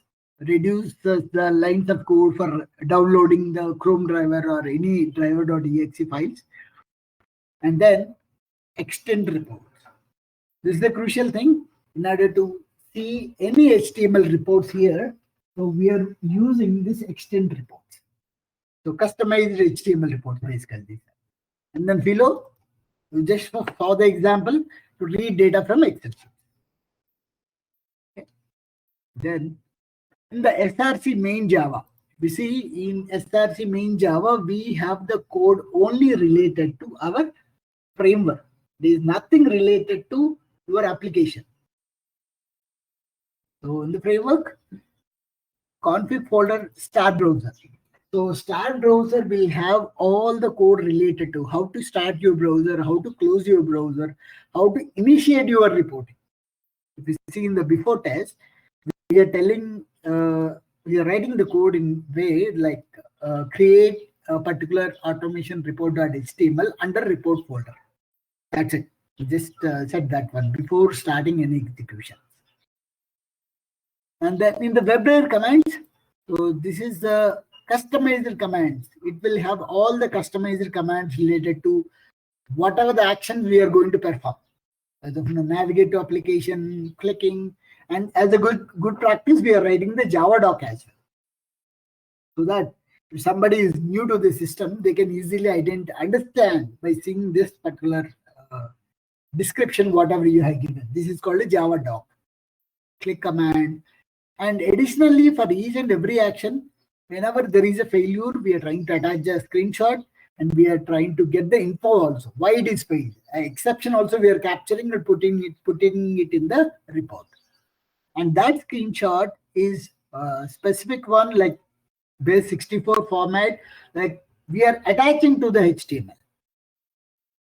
reduce the lines of code for downloading the Chrome driver or any driver.exe files. And then extend reports. This is the crucial thing. In order to see any HTML reports here, so we are using this extend reports. So customized HTML reports basically. And then below, just for the example, to read data from Excel sheet. Okay. Then in the SRC main Java, we see in SRC main Java, we have the code only related to our framework. There is nothing related to your application. So in the framework, config folder start browser. So start browser will have all the code related to how to start your browser, how to close your browser, how to initiate your reporting. If you see in the before test, we are telling, we are writing the code in way like create a particular automation report.html under report folder. That's it. Just set that one before starting any execution. And then in the WebDriver commands, so this is the customizer commands. It will have all the customizer commands related to whatever the actions we are going to perform. As of navigate to application, clicking, and as a good practice, we are writing the Java doc as well. So that if somebody is new to the system, they can easily understand by seeing this particular description, whatever you have given. This is called a Java doc. Click command. And additionally, for each and every action, whenever there is a failure, we are trying to attach a screenshot and we are trying to get the info also. Why it is failed. Exception also we are capturing and putting it in the report. And that screenshot is a specific one like base 64 format, like we are attaching to the HTML.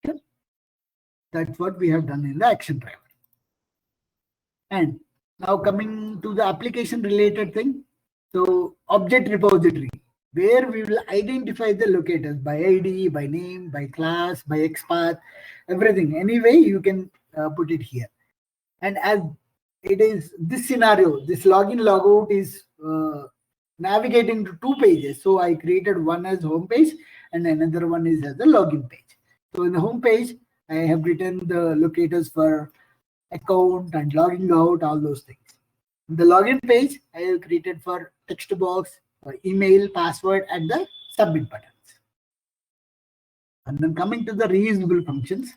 Okay? That's what we have done in the action driver. And now coming to the application related thing. So object repository, where we will identify the locators by ID, by name, by class, by XPath, everything. Anyway, you can put it here. And as it is this scenario, this login logout is navigating to two pages. So I created one as home page and another one is as the login page. So in the home page, I have written the locators for account and logging out, all those things. In the login page, I have created for text box, for email, password, and the submit buttons. And then coming to the reusable functions,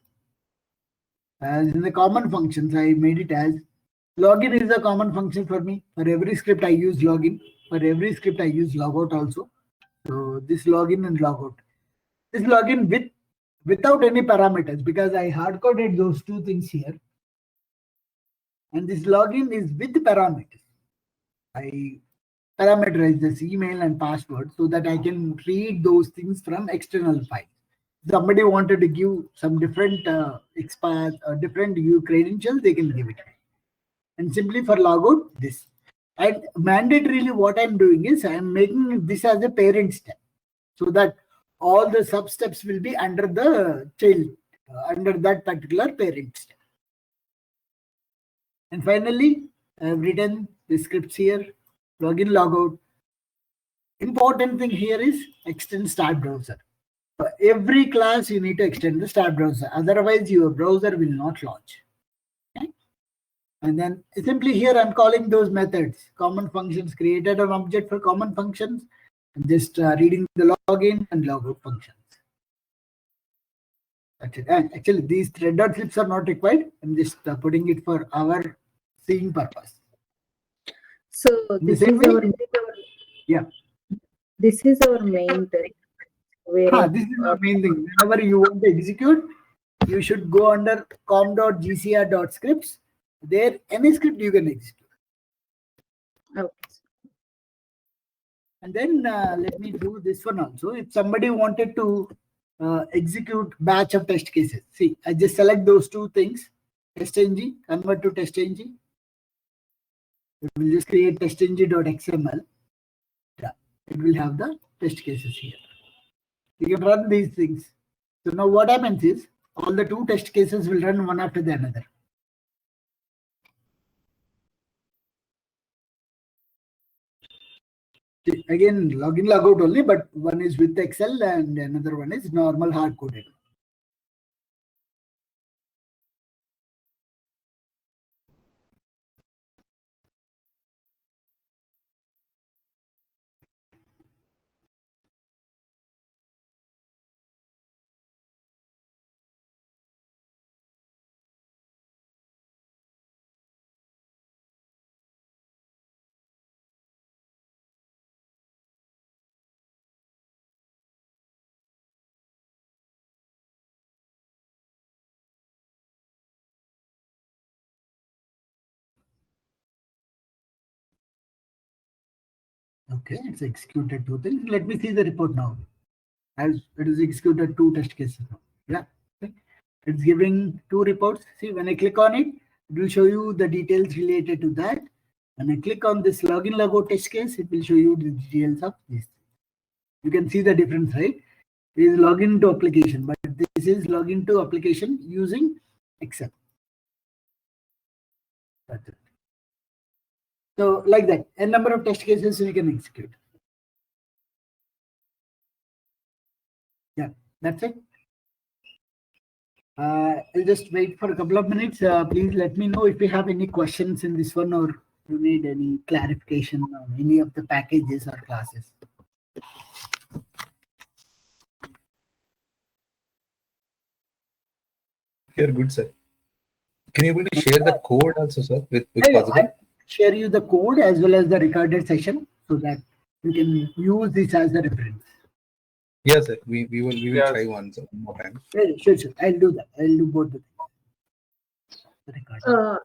as in the common functions, I made it as login is a common function for me. For every script, I use login. For every script, I use logout also. So this login and logout. This login without any parameters, because I hard-coded those two things here. And this login is with parameters. I parameterize this email and password so that I can read those things from external files. Somebody wanted to give some different XPath or different credentials, they can give it. And simply for logout, this. And mandatorily what I'm doing is I'm making this as a parent step so that all the sub steps will be under the child, under that particular parent step. And finally, I've written the scripts here, login, logout. Important thing here is extend start browser. For every class, you need to extend the start browser. Otherwise, your browser will not launch. Okay? And then simply here, I'm calling those methods. Common functions, created an object for common functions. I'm just reading the login and logout functions. That's it. And actually, these thread.slips are not required. I'm just putting it for our seeing purpose. So In the this same is way, our yeah. This is our main test. Where This is the main thing. Whenever you want to execute, you should go under com.gcr.scripts. There, any script you can execute. okay. And then let me do this one also. If somebody wanted to execute batch of test cases, see, I just select those two things, TestNG, convert to TestNG. It will just create testng.xml. Yeah, it will have the test cases here. You can run these things. So now what happens is, all the two test cases will run one after the another. Again, login, logout only, but one is with Excel and another one is normal hard-coded. Okay, it's executed two things. Let me see the report now. As it is executed two test cases now. Yeah, okay. It's giving two reports. See, when I click on it, it will show you the details related to that. When I click on this login logout test case, it will show you the details of this. You can see the difference, right? It is login to application, but this is login to application using Excel. That's it. So like that, a number of test cases we can execute. Yeah, that's it. I'll just wait for a couple of minutes. Please let me know if you have any questions in this one or you need any clarification on any of the packages or classes. You're good, sir. Can you able to share the code also, sir, with possible? I'll share you the code as well as the recorded session so that you can use this as a reference. Yes, sir. We will Yes. try once more time. Sure. I'll do that. I'll do both the things. The recording.